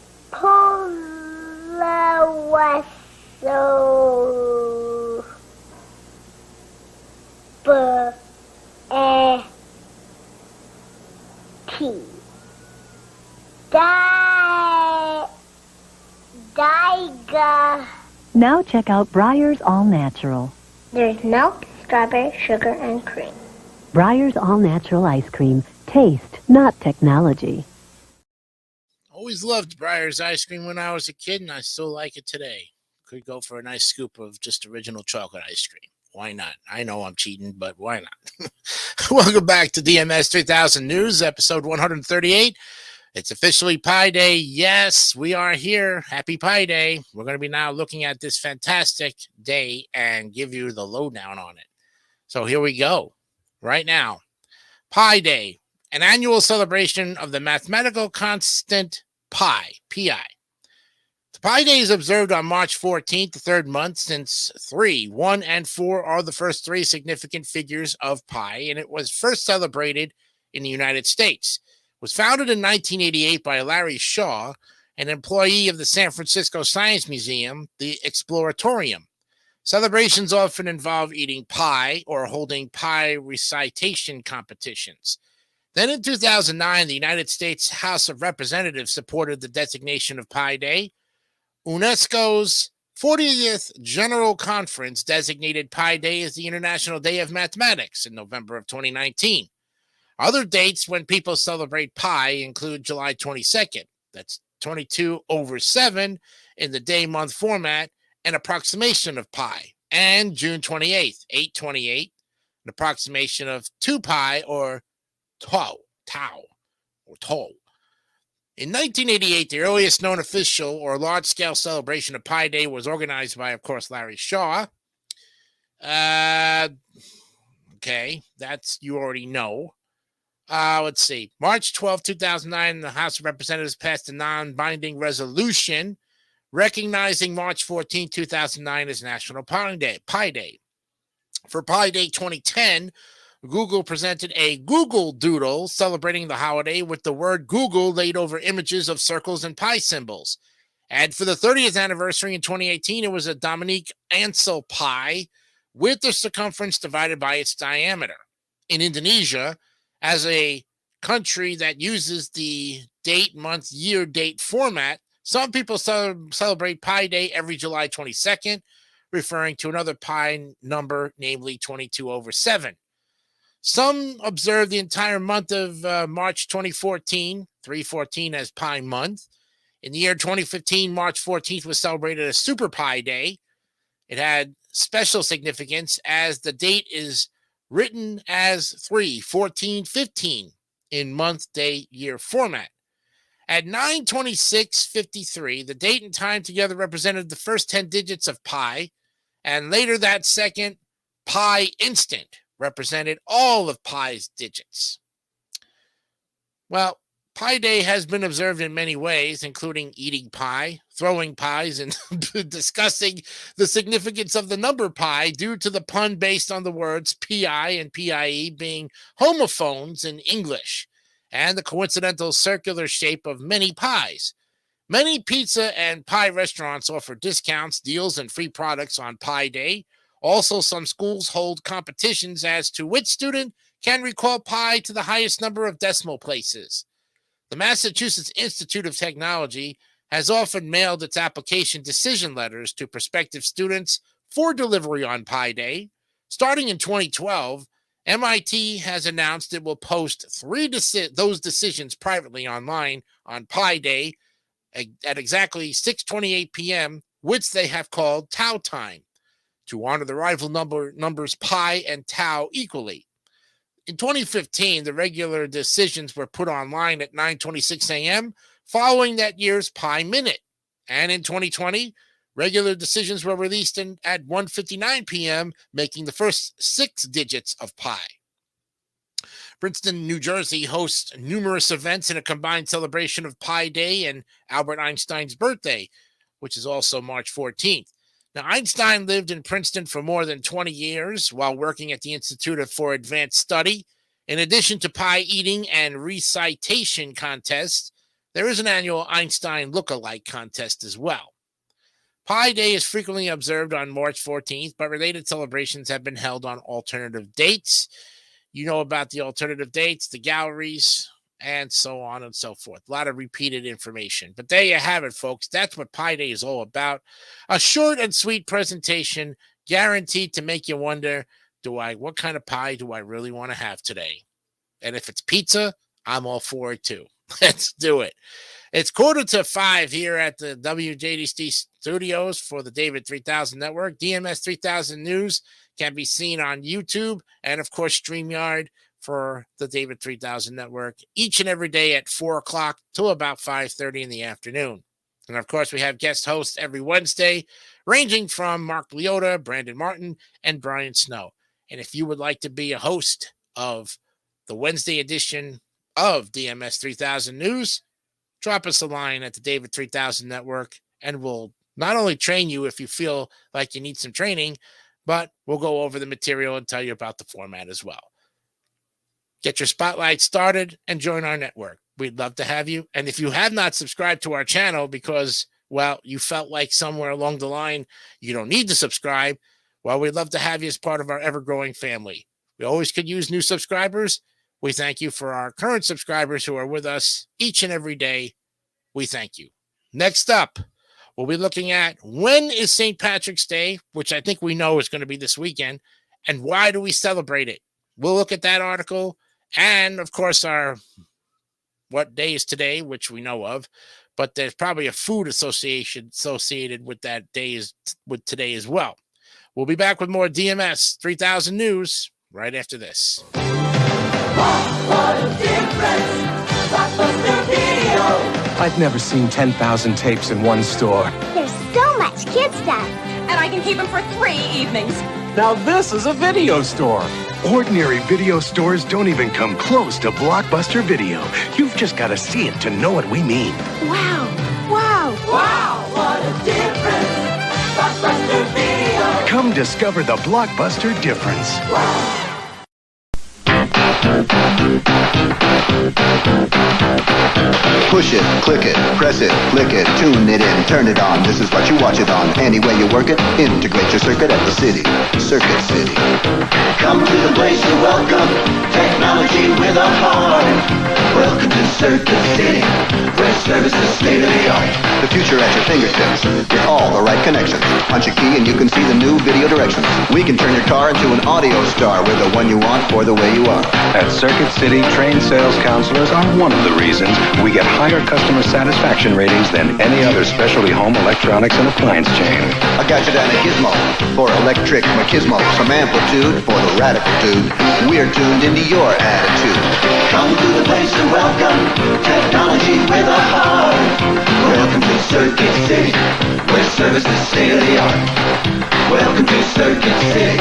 Now check out Breyer's All Natural. There's milk, strawberry, sugar, and cream. Breyer's All Natural Ice Cream. Taste, not technology. Always loved Breyer's ice cream when I was a kid, and I still like it today. Could go for a nice scoop of just original chocolate ice cream. Why not? I know I'm cheating, but why not? Welcome back to DMS 3000 News, episode 138. It's officially Pi Day. Yes, we are here. Happy Pi Day. We're going to be now looking at this fantastic day and give you the lowdown on it. So here we go. Right now, Pi Day, an annual celebration of the mathematical constant pi, pi. The Pi Day is observed on March 14th, the third month, since 3, 1, and 4 are the first three significant figures of pi, and it was first celebrated in the United States. It was founded in 1988 by Larry Shaw, an employee of the San Francisco Science Museum, the Exploratorium. Celebrations often involve eating pie or holding pie recitation competitions. Then in 2009, the United States House of Representatives supported the designation of Pi Day. UNESCO's 40th General Conference designated Pi Day as the International Day of Mathematics in November of 2019. Other dates when people celebrate pi include July 22nd, that's 22/7 in the day-month format, an approximation of pi, and June 28th, 8/28, an approximation of 2 pi or tau. In 1988, the earliest known official or large-scale celebration of Pi Day was organized by, of course, Larry Shaw. Okay, that's you already know. Let's see. March 12, 2009, the House of Representatives passed a non-binding resolution recognizing March 14, 2009 as National Pi Day. For Pi Day 2010, Google presented a Google Doodle celebrating the holiday with the word Google laid over images of circles and pi symbols. And for the 30th anniversary in 2018, it was a Dominique Ansel pie with the circumference divided by its diameter. In Indonesia, as a country that uses the date, month, year, date format, some people celebrate Pi Day every July 22nd, referring to another pi number, namely 22/7. Some observe the entire month of March 2014, 314 as Pi Month. In the year 2015, March 14th was celebrated as Super Pi Day. It had special significance as the date is written as 3/14/15 in month, day, year format. At 9/26/53, the date and time together represented the first 10 digits of pi, and later that second pi instant represented all of pi's digits. Well, Pi Day has been observed in many ways, including eating pie, throwing pies, and discussing the significance of the number pi due to the pun based on the words pi and pie being homophones in English, and the coincidental circular shape of many pies. Many pizza and pie restaurants offer discounts, deals, and free products on Pi Day. Also, some schools hold competitions as to which student can recall pi to the highest number of decimal places. The Massachusetts Institute of Technology has often mailed its application decision letters to prospective students for delivery on Pi Day. Starting in 2012, MIT has announced it will post those decisions privately online on Pi Day at exactly 6:28 p.m., which they have called Tau Time, to honor the rival numbers pi and tau equally. In 2015, the regular decisions were put online at 9:26 a.m. following that year's Pi Minute. And in 2020, regular decisions were released at 1:59 p.m., making the first 6 digits of pi. Princeton, New Jersey hosts numerous events in a combined celebration of Pi Day and Albert Einstein's birthday, which is also March 14th. Now, Einstein lived in Princeton for more than 20 years while working at the Institute for Advanced Study. In addition to pie eating and recitation contests, there is an annual Einstein look-alike contest as well. Pi Day is frequently observed on March 14th, but related celebrations have been held on alternative dates. You know about the alternative dates, the galleries, and so on and so forth. A lot of repeated information. But there you have it, folks. That's what Pi Day is all about. A short and sweet presentation guaranteed to make you wonder, what kind of pie do I really want to have today? And if it's pizza, I'm all for it too. Let's do it. It's 4:45 here at the WJDC studios for the David 3000 Network. DMS 3000 News can be seen on YouTube and, of course, StreamYard for the David 3000 Network each and every day at 4 o'clock till about 5:30 in the afternoon. And, of course, we have guest hosts every Wednesday, ranging from Mark Leota, Brandon Martin, and Brian Snow. And if you would like to be a host of the Wednesday edition of DMS 3000 News, drop us a line at the David 3000 Network, and we'll not only train you if you feel like you need some training, but we'll go over the material and tell you about the format as well. Get your spotlight started and join our network. We'd love to have you. And if you have not subscribed to our channel because, well, you felt like somewhere along the line you don't need to subscribe, well, we'd love to have you as part of our ever-growing family. We always could use new subscribers. We thank you for our current subscribers who are with us each and every day. We thank you. Next up, we'll be looking at when is St. Patrick's Day, which I think we know is going to be this weekend, and why do we celebrate it? We'll look at that article and, of course, our what day is today, which we know of, but there's probably a food associated with that day with today as well. We'll be back with more DMS 3000 News right after this. I've never seen 10,000 tapes in one store. There's so much kid stuff. And I can keep them for 3 evenings. Now this is a video store. Ordinary video stores don't even come close to Blockbuster Video. You've just got to see it to know what we mean. Wow. Wow. Wow, what a difference. Blockbuster Video. Come discover the Blockbuster difference. Wow. Push it, click it, press it, click it, tune it in, turn it on. This is what you watch it on. Any way you work it, integrate your circuit at the city. Circuit City. Come to the place you're welcome. Technology with a heart. Welcome to Circuit City, where service is state of the art. The future at your fingertips with all the right connections. Punch a key and you can see the new video directions. We can turn your car into an audio star with the one you want or the way you are. At Circuit City, trained sales counselors are one of the reasons we get higher customer satisfaction ratings than any other specialty home electronics and appliance chain. A gadget and a gizmo for electric machismo. Some amplitude for the radical dude. We're tuned into your attitude. Come to the place and welcome. Technology with a heart. Welcome to Circuit City, where service is state of the art. Welcome to Circuit City,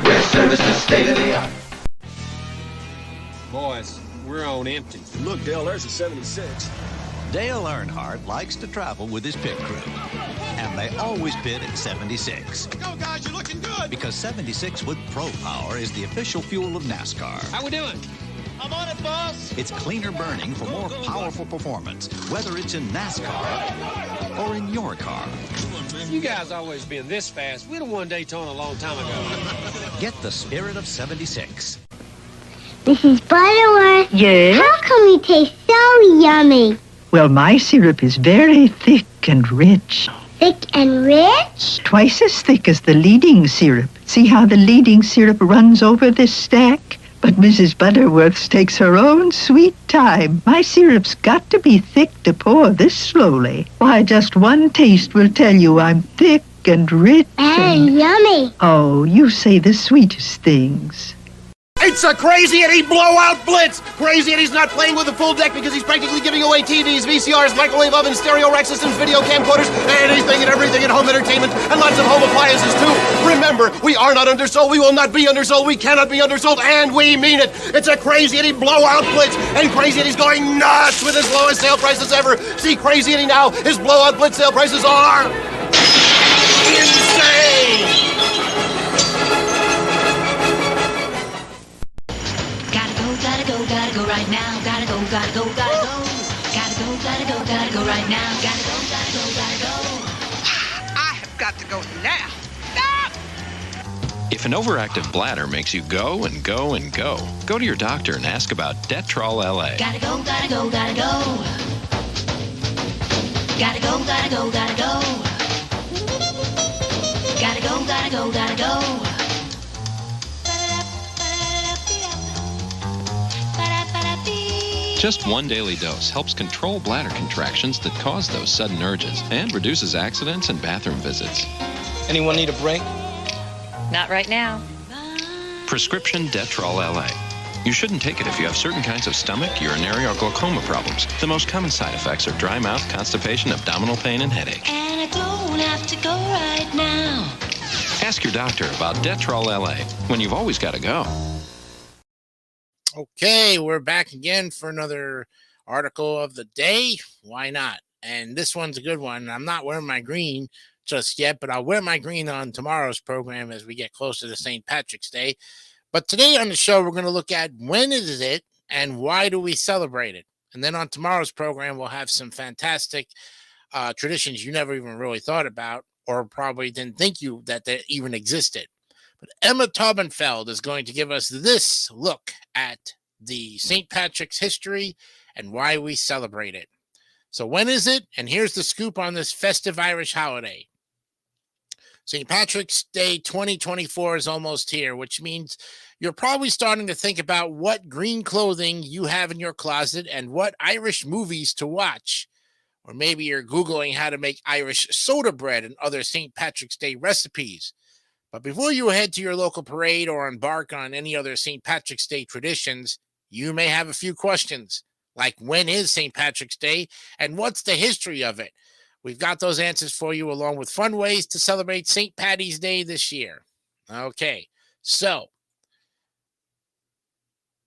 where service is state of the art. Boys, we're on empty. Look, Dale, there's a 76. Dale Earnhardt likes to travel with his pit crew, and they always pit at 76. Go, guys, you're looking good. Because 76 with Pro Power is the official fuel of NASCAR. How we doing? I'm on it, boss. It's cleaner burning for more powerful performance, whether it's in NASCAR or in your car. You guys always been this fast. We'd have won Daytona a long time ago. Get the spirit of 76. Mrs. Butterworth. Yes? How come you taste so yummy? Well, my syrup is very thick and rich. Thick and rich? Twice as thick as the leading syrup. See how the leading syrup runs over this stack? But Mrs. Butterworth takes her own sweet time. My syrup's got to be thick to pour this slowly. Why, just one taste will tell you I'm thick and rich and yummy. Oh, you say the sweetest things. A It's a Crazy Eddie blowout blitz! Crazy Eddie's not playing with a full deck because he's practically giving away TVs, VCRs, microwave ovens, stereo rack systems, video camcorders, anything and everything in home entertainment, and lots of home appliances too. Remember, we are not undersold, we will not be undersold, we cannot be undersold, and we mean it. It's a Crazy Eddie blowout blitz, and Crazy Eddie's going nuts with his lowest sale prices ever. See Crazy Eddie now, his blowout blitz sale prices are insane! Gotta go right now. Gotta go right now. Gotta go. I have got to go now. If an overactive bladder makes you go and go and go, go to your doctor and ask about Detrol LA. Gotta go. Gotta go. Gotta go. Just one daily dose helps control bladder contractions that cause those sudden urges and reduces accidents and bathroom visits. Anyone need a break? Not right now. Prescription Detrol LA. You shouldn't take it if you have certain kinds of stomach, urinary, or glaucoma problems. The most common side effects are dry mouth, constipation, abdominal pain, and headache. And I don't have to go right now. Ask your doctor about Detrol LA when you've always got to go. Okay, we're back again for another article of the day. Why not? And this one's a good one. I'm not wearing my green just yet, but I'll wear my green on tomorrow's program as we get closer to St. Patrick's Day. But today on the show, we're going to look at when is it and why do we celebrate it? And then on tomorrow's program, we'll have some fantastic traditions you never even really thought about or probably didn't think that they even existed. But Emma Taubenfeld is going to give us this look at the St. Patrick's history and why we celebrate it. So when is it? And here's the scoop on this festive Irish holiday. St. Patrick's Day 2024 is almost here, which means you're probably starting to think about what green clothing you have in your closet and what Irish movies to watch. Or maybe you're Googling how to make Irish soda bread and other St. Patrick's Day recipes. But before you head to your local parade or embark on any other St. Patrick's Day traditions, you may have a few questions, like when is St. Patrick's Day and what's the history of it? We've got those answers for you along with fun ways to celebrate St. Paddy's Day this year. Okay, so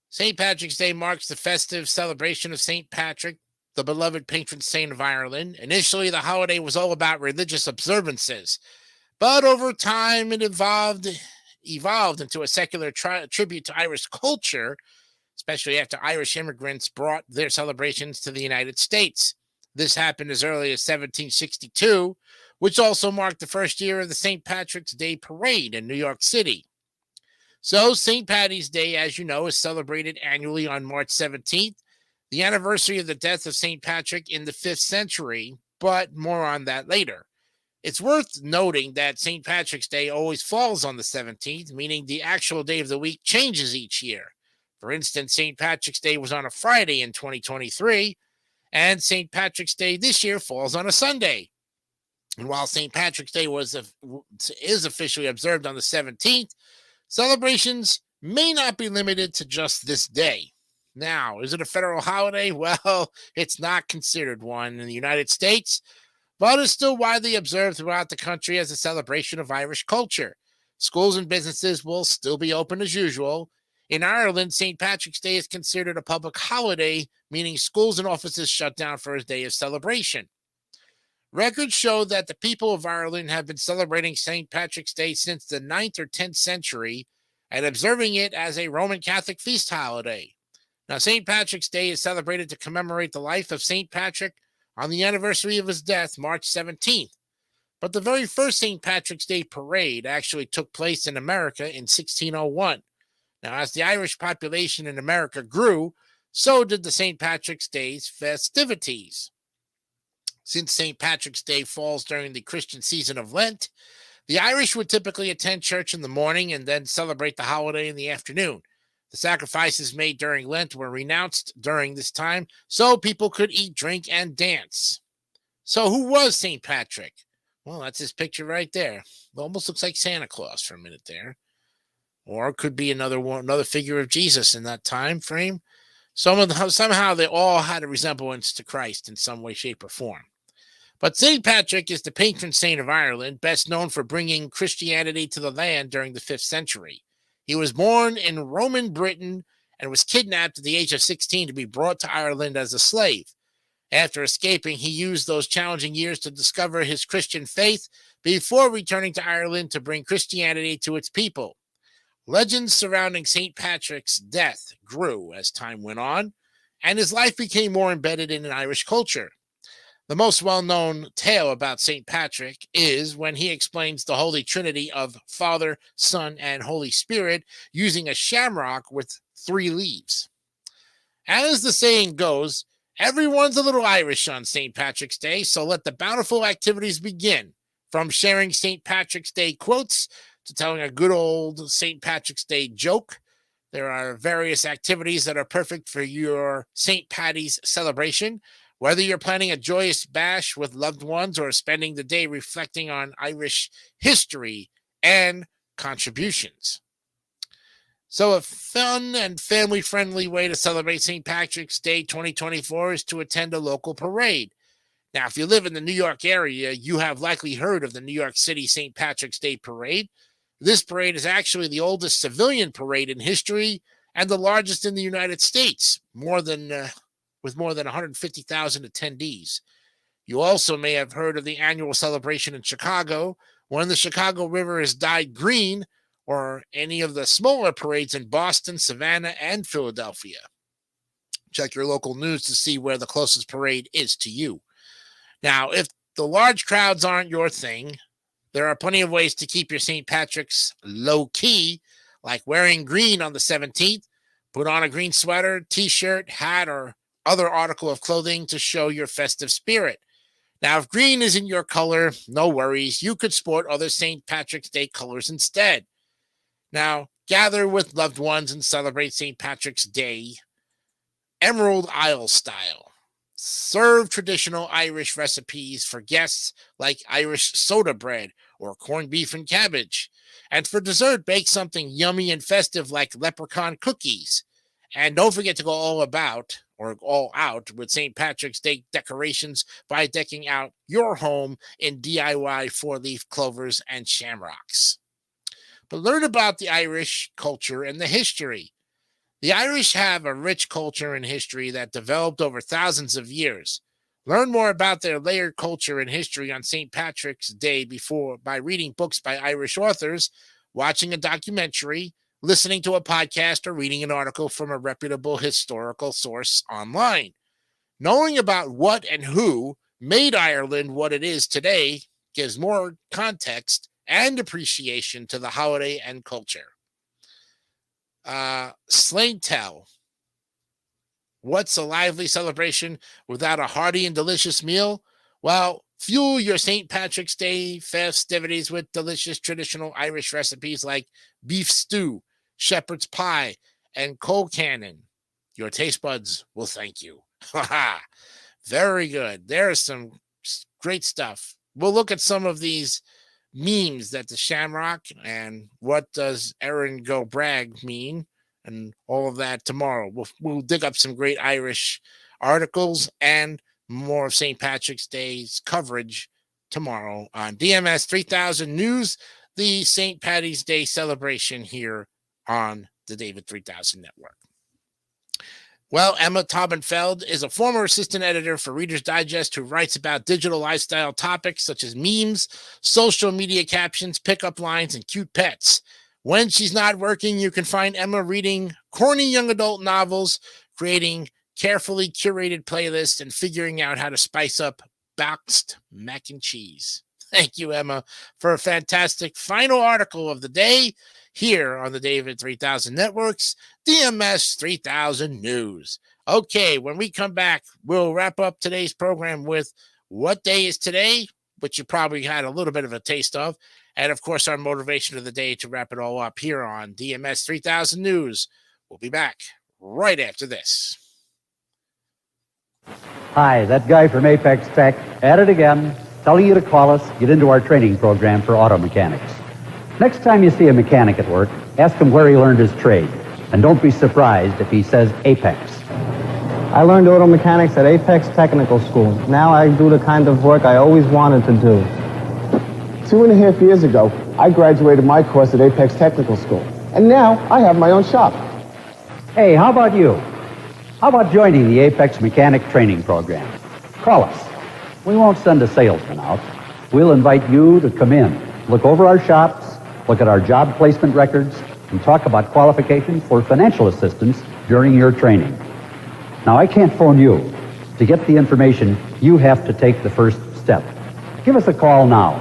St. Patrick's Day marks the festive celebration of St. Patrick, the beloved patron saint of Ireland. Initially, the holiday was all about religious observances. But over time, it evolved into a secular tribute to Irish culture, especially after Irish immigrants brought their celebrations to the United States. This happened as early as 1762, which also marked the first year of the St. Patrick's Day Parade in New York City. So St. Paddy's Day, as you know, is celebrated annually on March 17th, the anniversary of the death of St. Patrick in the 5th century, but more on that later. It's worth noting that St. Patrick's Day always falls on the 17th, meaning the actual day of the week changes each year. For instance, St. Patrick's Day was on a Friday in 2023, and St. Patrick's Day this year falls on a Sunday. And while St. Patrick's Day is officially observed on the 17th, celebrations may not be limited to just this day. Now, is it a federal holiday? Well, it's not considered one in the United States, but is still widely observed throughout the country as a celebration of Irish culture. Schools and businesses will still be open as usual. In Ireland, St. Patrick's Day is considered a public holiday, meaning schools and offices shut down for a day of celebration. Records show that the people of Ireland have been celebrating St. Patrick's Day since the 9th or 10th century and observing it as a Roman Catholic feast holiday. Now, St. Patrick's Day is celebrated to commemorate the life of St. Patrick on the anniversary of his death, March 17th. But the very first St. Patrick's Day parade actually took place in America in 1601. Now, as the Irish population in America grew, so did the St. Patrick's Day's festivities. Since St. Patrick's Day falls during the Christian season of Lent, the Irish would typically attend church in the morning and then celebrate the holiday in the afternoon. The sacrifices made during Lent were renounced during this time so people could eat, drink, and dance. So who was St. Patrick? Well, that's his picture right there. It almost looks like Santa Claus for a minute there. or it could be another figure of Jesus in that time frame. Somehow they all had a resemblance to Christ in some way, shape, or form. But St. Patrick is the patron saint of Ireland, best known for bringing Christianity to the land during the 5th century. He was born in Roman Britain and was kidnapped at the age of 16 to be brought to Ireland as a slave. After escaping, he used those challenging years to discover his Christian faith before returning to Ireland to bring Christianity to its people. Legends surrounding St. Patrick's death grew as time went on, and his life became more embedded in an Irish culture. The most well-known tale about St. Patrick is when he explains the Holy Trinity of Father, Son, and Holy Spirit using a shamrock with 3 leaves. As the saying goes, everyone's a little Irish on St. Patrick's Day, so let the bountiful activities begin. From sharing St. Patrick's Day quotes to telling a good old St. Patrick's Day joke, there are various activities that are perfect for your St. Paddy's celebration. Whether you're planning a joyous bash with loved ones or spending the day reflecting on Irish history and contributions. So a fun and family-friendly way to celebrate St. Patrick's Day 2024 is to attend a local parade. Now, if you live in the New York area, you have likely heard of the New York City St. Patrick's Day Parade. This parade is actually the oldest civilian parade in history and the largest in the United States, with more than 150,000 attendees. You also may have heard of the annual celebration in Chicago, when the Chicago River is dyed green, or any of the smaller parades in Boston, Savannah, and Philadelphia. Check your local news to see where the closest parade is to you. Now, if the large crowds aren't your thing, there are plenty of ways to keep your St. Patrick's low-key, like wearing green on the 17th, put on a green sweater, t-shirt, hat, or other article of clothing to show your festive spirit. Now, if green isn't your color, no worries. You could sport other St. Patrick's Day colors instead. Now, gather with loved ones and celebrate St. Patrick's Day Emerald Isle style. Serve traditional Irish recipes for guests like Irish soda bread or corned beef and cabbage. And for dessert, bake something yummy and festive like leprechaun cookies. And don't forget to go all out with St. Patrick's Day decorations by decking out your home in DIY 4-leaf clovers and shamrocks. But learn about the Irish culture and the history. The Irish have a rich culture and history that developed over thousands of years. Learn more about their layered culture and history on St. Patrick's Day by reading books by Irish authors, watching a documentary, listening to a podcast, or reading an article from a reputable historical source online. Knowing about what and who made Ireland what it is today gives more context and appreciation to the holiday and culture. Slane Tell. What's a lively celebration without a hearty and delicious meal? Well, fuel your St. Patrick's Day festivities with delicious traditional Irish recipes like beef stew, shepherd's pie, and cold cannon. Your taste buds will thank you. Very good. There's some great stuff. We'll look at some of these memes that the shamrock and what does Erin go brag mean and all of that tomorrow. We'll dig up some great Irish articles and more of St. Patrick's Day's coverage tomorrow on DMS 3000 News, the St. Paddy's Day celebration here on the David 3000 Network. Well, Emma Taubenfeld is a former assistant editor for Reader's Digest who writes about digital lifestyle topics such as memes, social media captions, pickup lines, and cute pets. When she's not working, you can find Emma reading corny young adult novels, creating carefully curated playlists, and figuring out how to spice up boxed mac and cheese. Thank you, Emma, for a fantastic final article of the day here on the David 3000 Network's DMS 3000 News. Okay, when we come back, we'll wrap up today's program with What Day is Today, which you probably had a little bit of a taste of, and of course our motivation of the day to wrap it all up here on DMS 3000 News. We'll be back right after this. Hi, that guy from Apex Tech, at it again, telling you to call us, get into our training program for auto mechanics. Next time you see a mechanic at work, Ask him where he learned his trade. And don't be surprised if he says Apex. I learned auto mechanics at Apex Technical School. Now I do the kind of work I always wanted to do. 2.5 years ago, I graduated my course at Apex Technical School. And now I have my own shop. Hey, how about you? How about joining the Apex Mechanic Training Program? Call us. We won't send a salesman out. We'll invite you to come in, look over our shops, look at our job placement records, and talk about qualifications for financial assistance during your training. Now, I can't phone you. To get the information, you have to take the first step. Give us a call now.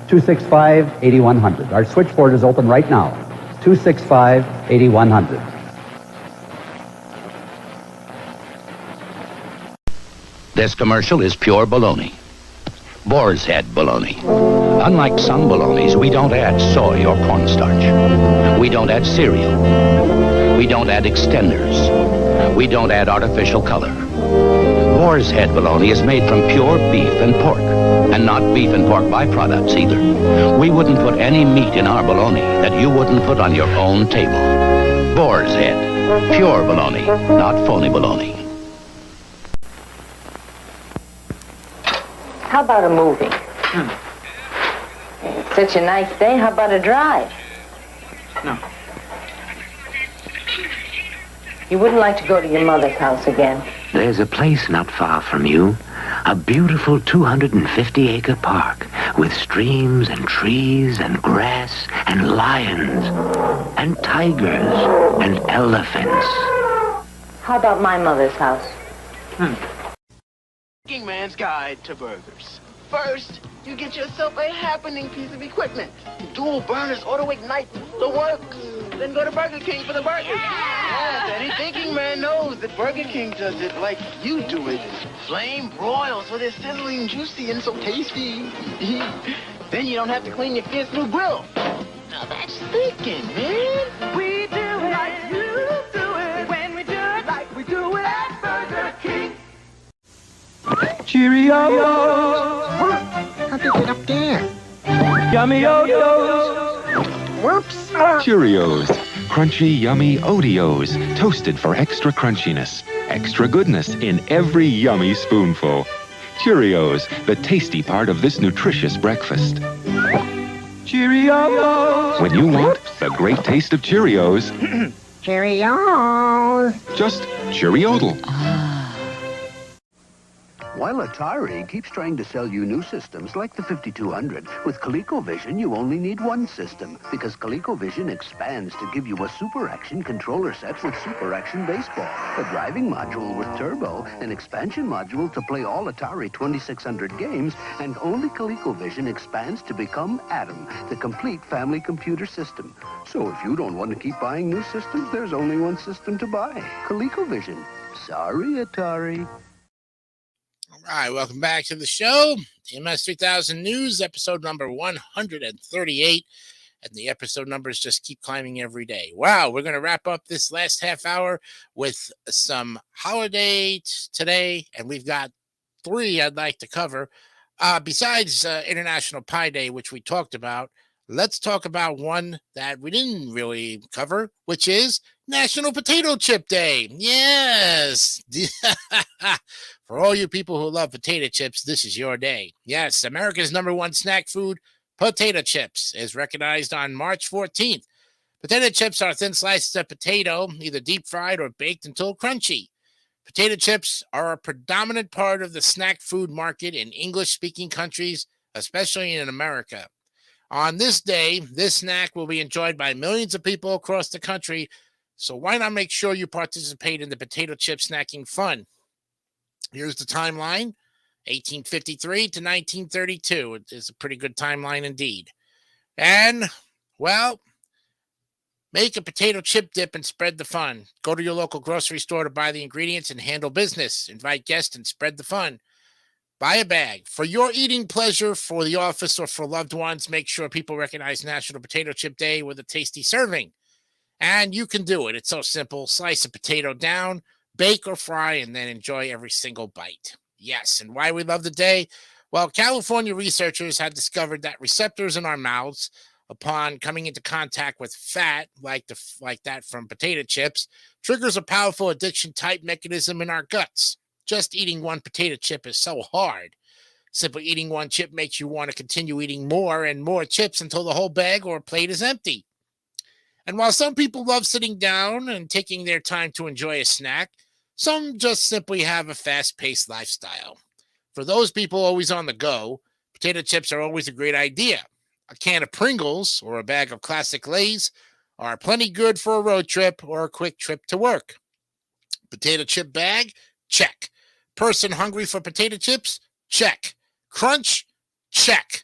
265-8100. Our switchboard is open right now. 265-8100. This commercial is pure baloney. Boar's Head baloney. Unlike some balonies, we don't add soy or cornstarch. We don't add cereal. We don't add extenders. We don't add artificial color. Boar's Head bologna is made from pure beef and pork, and not beef and pork byproducts either. We wouldn't put any meat in our bologna that you wouldn't put on your own table. Boar's Head, pure bologna, not phony bologna. How about a movie? Such a nice day, how about a drive? No. You wouldn't like to go to your mother's house again? There's a place not far from you. A beautiful 250-acre park with streams and trees and grass and lions and tigers and elephants. How about my mother's house? Working Man's Guide to Burgers. First, you get yourself a happening piece of equipment. Dual burners, auto-ignite, the works. Then go to Burger King for the burgers. Yes, any thinking man knows that Burger King does it like you do it. Flame broils so they're sizzling, juicy, and so tasty. Then you don't have to clean your fierce new grill. Now that's thinking, man. We do it like you do it. When we do it like we do it at Burger King. Cheerios! How'd they get up there? Yummy Oreos! Whoops! Cheerios. Crunchy, yummy Oreos. Toasted for extra crunchiness. Extra goodness in every yummy spoonful. Cheerios, the tasty part of this nutritious breakfast. Cheerios! When you want the great taste of Cheerios, Cheerios! just Cheeriodle. While Atari keeps trying to sell you new systems like the 5200, with ColecoVision you only need one system, because ColecoVision expands to give you a Super Action controller set with Super Action Baseball, a driving module with turbo, an expansion module to play all Atari 2600 games, and only ColecoVision expands to become Atom, the complete family computer system. So if you don't want to keep buying new systems, there's only one system to buy, ColecoVision. Sorry, Atari. All right, welcome back to the show. MS 3000 News, episode number 138. And the episode numbers just keep climbing every day. Wow, we're going to wrap up this last half hour with some holidays today. And we've got 3 I'd like to cover. Besides International Pie Day, which we talked about, let's talk about one that we didn't really cover, which is National Potato Chip Day. Yes. For all you people who love potato chips, this is your day. Yes, America's #1 snack food, potato chips, is recognized on March 14th. Potato chips are thin slices of potato, either deep fried or baked until crunchy. Potato chips are a predominant part of the snack food market in English-speaking countries, especially in America. On this day, this snack will be enjoyed by millions of people across the country, so why not make sure you participate in the potato chip snacking fun? Here's the timeline, 1853 to 1932. It is a pretty good timeline indeed. And, well, make a potato chip dip and spread the fun. Go to your local grocery store to buy the ingredients and handle business. Invite guests and spread the fun. Buy a bag. For your eating pleasure, for the office, or for loved ones, make sure people recognize National Potato Chip Day with a tasty serving. And you can do it. It's so simple. Slice a potato down, bake or fry, and then enjoy every single bite. Yes, and why we love the day? Well, California researchers have discovered that receptors in our mouths upon coming into contact with fat like that from potato chips triggers a powerful addiction type mechanism in our guts. Just eating one potato chip is so hard. Simply eating one chip makes you want to continue eating more and more chips until the whole bag or plate is empty. And while some people love sitting down and taking their time to enjoy a snack, some just simply have a fast-paced lifestyle. For those people always on the go, potato chips are always a great idea. A can of Pringles or a bag of classic Lay's are plenty good for a road trip or a quick trip to work. Potato chip bag? Check. Person hungry for potato chips? Check. Crunch? Check.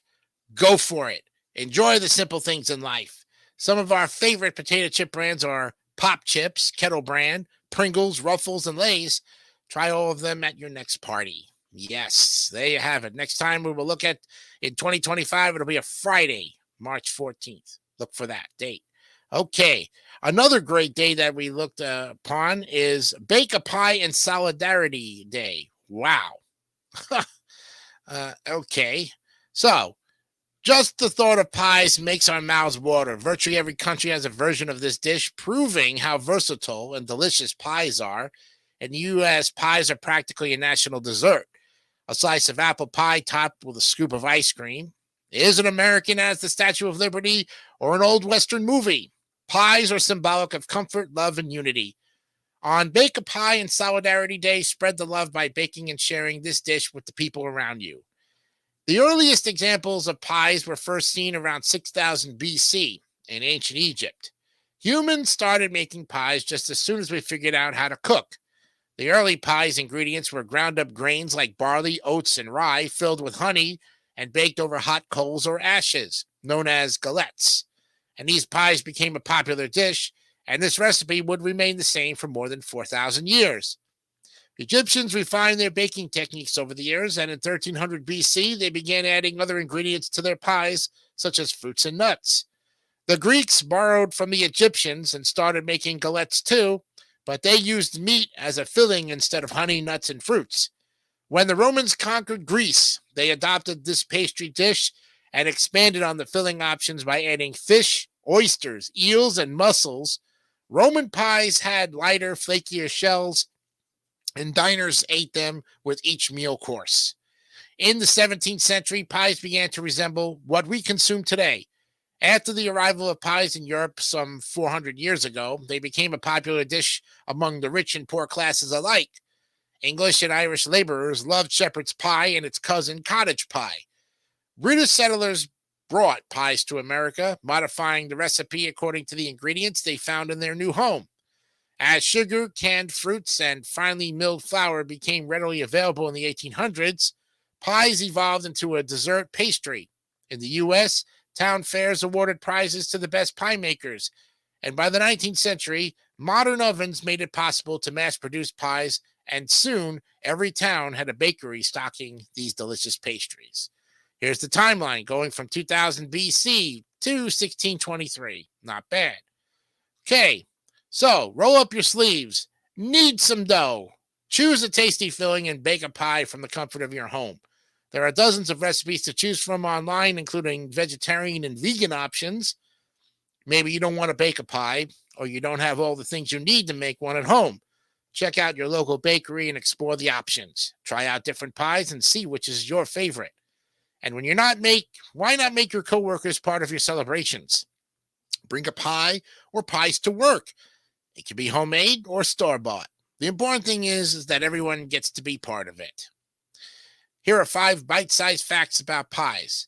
Go for it. Enjoy the simple things in life. Some of our favorite potato chip brands are Pop Chips, Kettle Brand, Pringles, Ruffles, and Lay's. Try all of them at your next party. Yes, there you have it. Next time we will look at, in 2025, it'll be a Friday, March 14th. Look for that date. Okay, another great day that we looked upon is Bake a Pie and Solidarity Day. Wow. Okay, so just the thought of pies makes our mouths water. Virtually every country has a version of this dish, proving how versatile and delicious pies are. In the U.S., pies are practically a national dessert. A slice of apple pie topped with a scoop of ice cream is an American as the Statue of Liberty or an old Western movie. Pies are symbolic of comfort, love, and unity. On Bake a Pie and Solidarity Day, spread the love by baking and sharing this dish with the people around you. The earliest examples of pies were first seen around 6000 BC in ancient Egypt. Humans started making pies just as soon as we figured out how to cook. The early pie's ingredients were ground up grains like barley, oats, and rye filled with honey and baked over hot coals or ashes, known as galettes. And these pies became a popular dish, and this recipe would remain the same for more than 4,000 years. Egyptians refined their baking techniques over the years, and in 1300 BC, they began adding other ingredients to their pies, such as fruits and nuts. The Greeks borrowed from the Egyptians and started making galettes too, but they used meat as a filling instead of honey, nuts, and fruits. When the Romans conquered Greece, they adopted this pastry dish and expanded on the filling options by adding fish, oysters, eels, and mussels. Roman pies had lighter, flakier shells, and diners ate them with each meal course. In the 17th century, pies began to resemble what we consume today. After the arrival of pies in Europe some 400 years ago, they became a popular dish among the rich and poor classes alike. English and Irish laborers loved shepherd's pie and its cousin, cottage pie. British settlers brought pies to America, modifying the recipe according to the ingredients they found in their new home. As sugar, canned fruits, and finely milled flour became readily available in the 1800s, pies evolved into a dessert pastry. In the U.S., town fairs awarded prizes to the best pie makers, and by the 19th century, modern ovens made it possible to mass-produce pies, and soon every town had a bakery stocking these delicious pastries. Here's the timeline going from 2000 BC to 1623. Not bad. Okay, so roll up your sleeves, knead some dough, choose a tasty filling, and bake a pie from the comfort of your home. There are dozens of recipes to choose from online, including vegetarian and vegan options. Maybe you don't want to bake a pie, or you don't have all the things you need to make one at home. Check out your local bakery and explore the options. Try out different pies and see which is your favorite. And when why not make your coworkers part of your celebrations? Bring a pie or pies to work. It can be homemade or store-bought. The important thing is that everyone gets to be part of it. Here are 5 bite-sized facts about pies.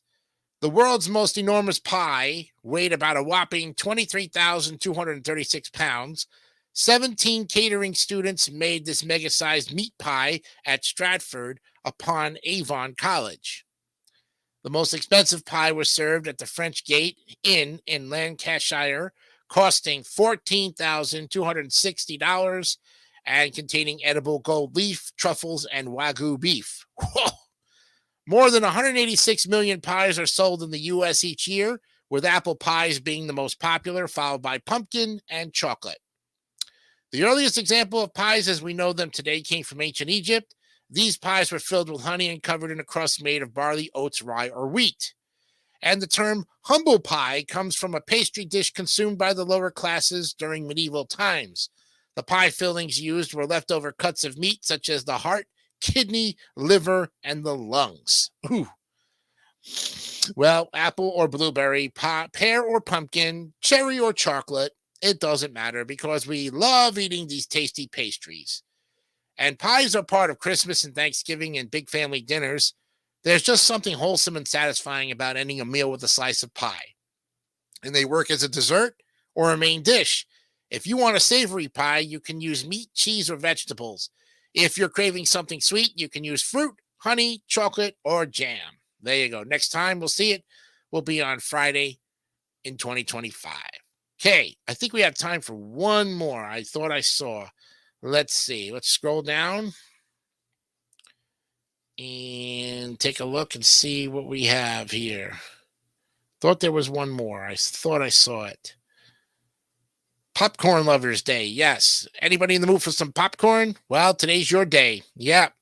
The world's most enormous pie weighed about a whopping 23,236 pounds. 17 catering students made this mega-sized meat pie at Stratford-upon-Avon College. The most expensive pie was served at the French Gate Inn in Lancashire, costing $14,260 and containing edible gold leaf, truffles, and Wagyu beef. Whoa. More than 186 million pies are sold in the U.S. each year, with apple pies being the most popular, followed by pumpkin and chocolate. The earliest example of pies as we know them today came from ancient Egypt. These pies were filled with honey and covered in a crust made of barley, oats, rye, or wheat. And the term humble pie comes from a pastry dish consumed by the lower classes during medieval times. The pie fillings used were leftover cuts of meat such as the heart, kidney, liver, and the lungs. Ooh. Well, apple or blueberry, pear or pumpkin, cherry or chocolate, it doesn't matter because we love eating these tasty pastries. And pies are part of Christmas and Thanksgiving and big family dinners. There's just something wholesome and satisfying about ending a meal with a slice of pie. And they work as a dessert or a main dish. If you want a savory pie, you can use meat, cheese, or vegetables. If you're craving something sweet, you can use fruit, honey, chocolate, or jam. There you go. Next time we'll see it will be on Friday in 2025. Okay, I think we have time for one more. I thought I saw. Let's see. Let's scroll down and take a look and see what we have here. Thought there was one more. I thought I saw it. Popcorn Lovers Day. Yes. Anybody in the mood for some popcorn? Well, today's your day. Yep.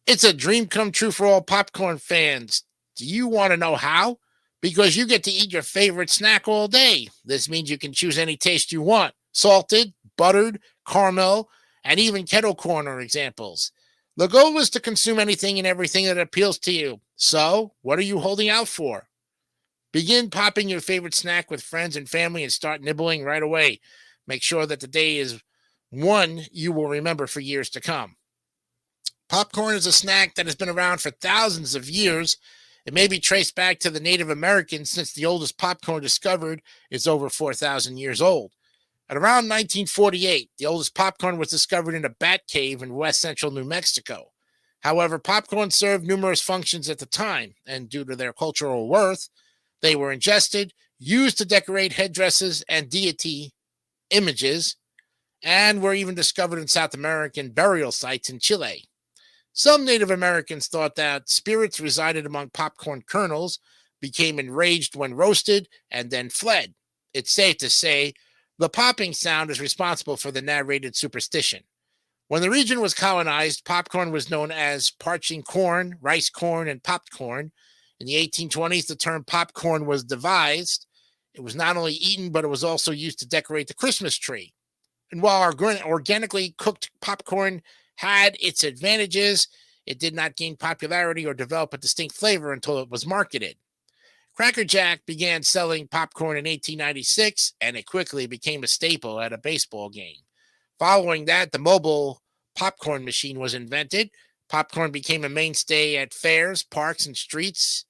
It's a dream come true for all popcorn fans. Do you want to know how? Because you get to eat your favorite snack all day. This means you can choose any taste you want. Salted, buttered, caramel, and even kettle corn are examples. The goal is to consume anything and everything that appeals to you. So, what are you holding out for? Begin popping your favorite snack with friends and family and start nibbling right away. Make sure that the day is one you will remember for years to come. Popcorn is a snack that has been around for thousands of years. It may be traced back to the Native Americans since the oldest popcorn discovered is over 4,000 years old. At around 1948, the oldest popcorn was discovered in a bat cave in west central New Mexico. However, popcorn served numerous functions at the time, and due to their cultural worth, they were ingested, used to decorate headdresses and deity images, and were even discovered in South American burial sites in Chile. Some Native Americans thought that spirits resided among popcorn kernels, became enraged when roasted, and then fled. It's safe to say the popping sound is responsible for the narrated superstition. When the region was colonized, popcorn was known as parching corn, rice corn, and popped corn. In the 1820s, the term popcorn was devised. It was not only eaten, but it was also used to decorate the Christmas tree. And while organically cooked popcorn had its advantages, it did not gain popularity or develop a distinct flavor until it was marketed. Cracker Jack began selling popcorn in 1896, and it quickly became a staple at a baseball game. Following that, the mobile popcorn machine was invented. Popcorn became a mainstay at fairs, parks, and streets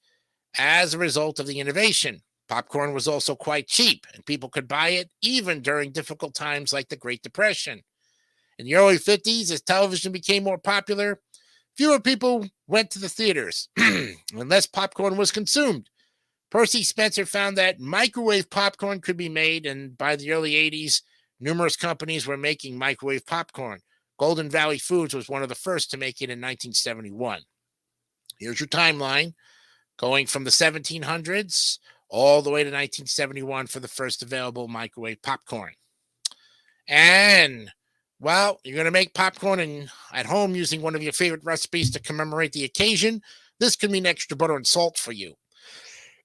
as a result of the innovation. Popcorn was also quite cheap, and people could buy it even during difficult times like the Great Depression. In the early 50s, as television became more popular, fewer people went to the theaters, and less popcorn was consumed. Percy Spencer found that microwave popcorn could be made, and by the early 80s, numerous companies were making microwave popcorn. Golden Valley Foods was one of the first to make it in 1971. Here's your timeline, going from the 1700s all the way to 1971 for the first available microwave popcorn. And, well, you're going to make popcorn at home using one of your favorite recipes to commemorate the occasion. This can mean extra butter and salt for you.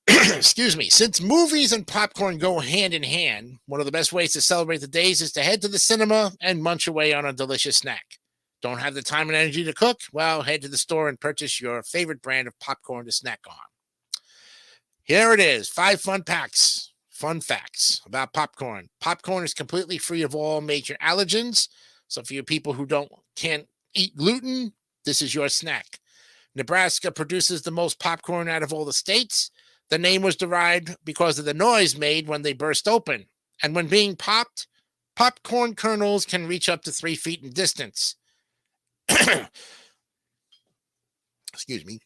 Excuse me. Since movies and popcorn go hand in hand, one of the best ways to celebrate the days is to head to the cinema and munch away on a delicious snack. Don't have the time and energy to cook? Well, head to the store and purchase your favorite brand of popcorn to snack on. Here it is, 5 fun facts about popcorn. Popcorn is completely free of all major allergens. So for you people who can't eat gluten, this is your snack. Nebraska produces the most popcorn out of all the states. The name was derived because of the noise made when they burst open. And when being popped, popcorn kernels can reach up to 3 feet in distance. Excuse me.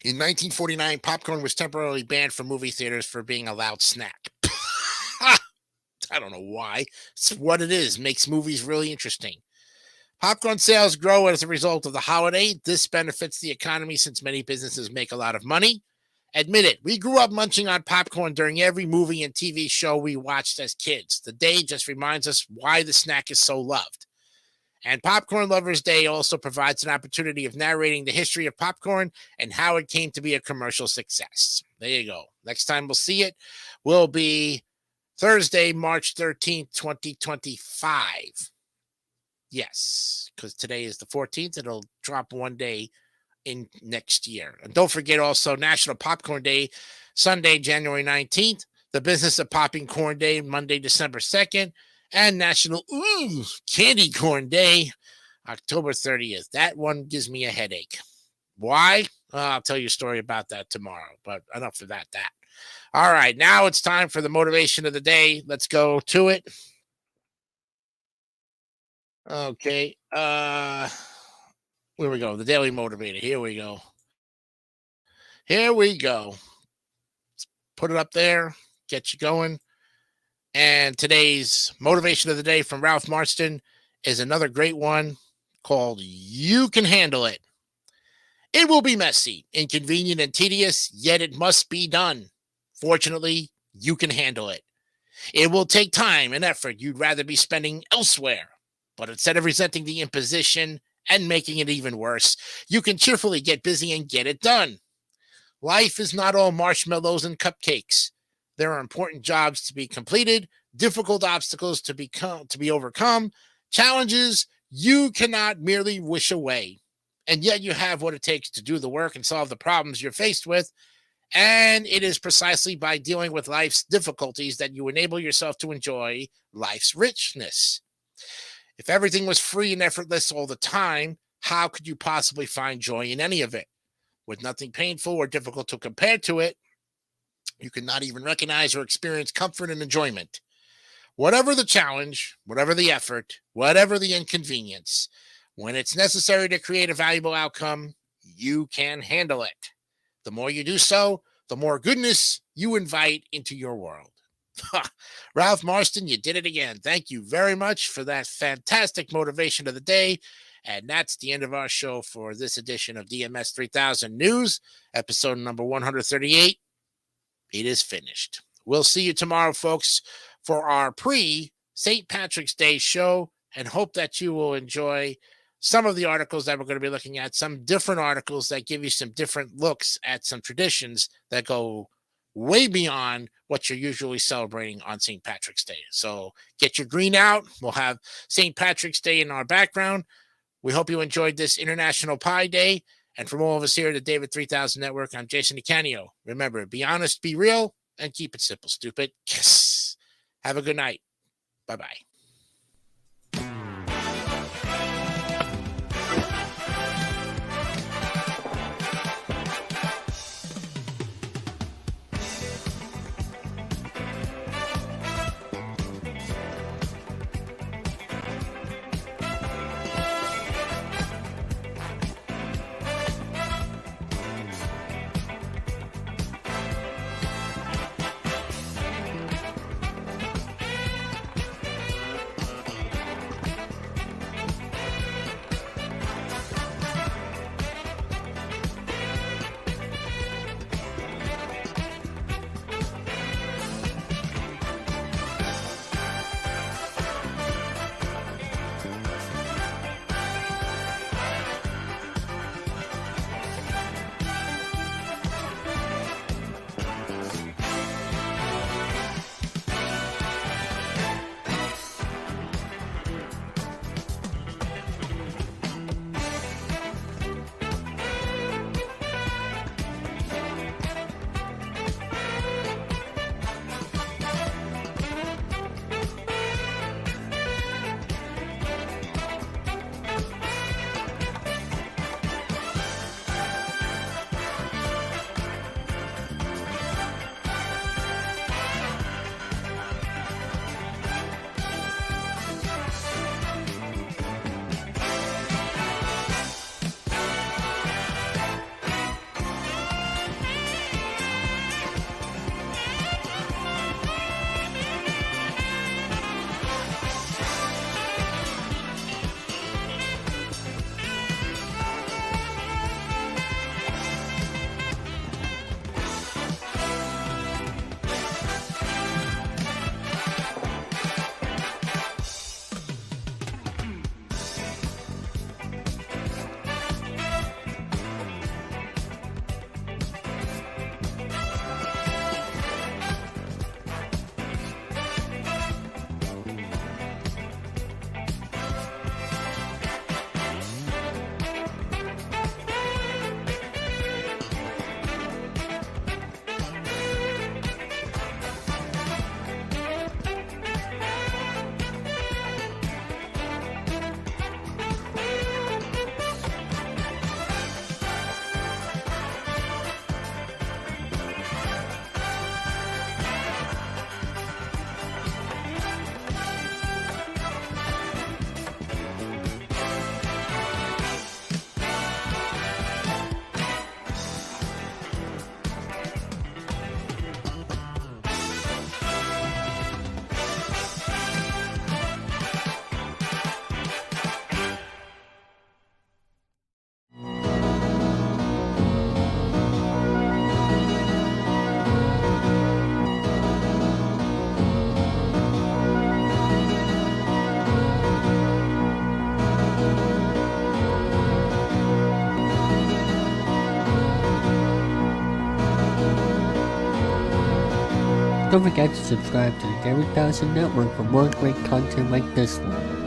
In 1949, popcorn was temporarily banned from movie theaters for being a loud snack. I don't know why. It's what it is. Makes movies really interesting. Popcorn sales grow as a result of the holiday. This benefits the economy since many businesses make a lot of money. Admit it, we grew up munching on popcorn during every movie and TV show we watched as kids. The day just reminds us why the snack is so loved. And Popcorn Lovers Day also provides an opportunity of narrating the history of popcorn and how it came to be a commercial success. There you go. Next time we'll see it will be Thursday, March 13th, 2025. Yes, because today is the 14th. It'll drop one day in next year. And don't forget also National Popcorn Day, Sunday, January 19th. The Business of Popping Corn Day, Monday, December 2nd. And National Candy Corn Day, October 30th. That one gives me a headache. Why? I'll tell you a story about that tomorrow, but enough of that. All right, now it's time for the motivation of the day. Let's go to it. Okay. Where we go? The Daily Motivator. Here we go. Put it up there. Get you going. And today's motivation of the day from Ralph Marston is another great one called You Can Handle It. It will be messy, inconvenient, and tedious, yet it must be done. Fortunately, you can handle it. It will take time and effort you'd rather be spending elsewhere. But instead of resenting the imposition and making it even worse, you can cheerfully get busy and get it done. Life is not all marshmallows and cupcakes. There are important jobs to be completed, difficult obstacles to be overcome, challenges you cannot merely wish away. And yet you have what it takes to do the work and solve the problems you're faced with. And it is precisely by dealing with life's difficulties that you enable yourself to enjoy life's richness. If everything was free and effortless all the time, how could you possibly find joy in any of it? With nothing painful or difficult to compare to it, you could not even recognize or experience comfort and enjoyment. Whatever the challenge, whatever the effort, whatever the inconvenience, when it's necessary to create a valuable outcome, you can handle it. The more you do so, the more goodness you invite into your world. Ralph Marston, you did it again. Thank you very much for that fantastic motivation of the day. And that's the end of our show for this edition of DMS 3000 News, episode number 138. It is finished. We'll see you tomorrow, folks, for our pre-St. Patrick's Day show, and hope that you will enjoy some of the articles that we're going to be looking at, some different articles that give you some different looks at some traditions that go way beyond what you're usually celebrating on St. Patrick's Day. So get your green out. We'll have St. Patrick's Day in our background. We hope you enjoyed this International Pie Day. And from all of us here at the David 3000 Network, I'm Jason DeCanio. Remember, be honest, be real, and keep it simple, stupid. Yes. Have a good night. Bye-bye. Don't forget to subscribe to the Gary Dawson Network for more great content like this one.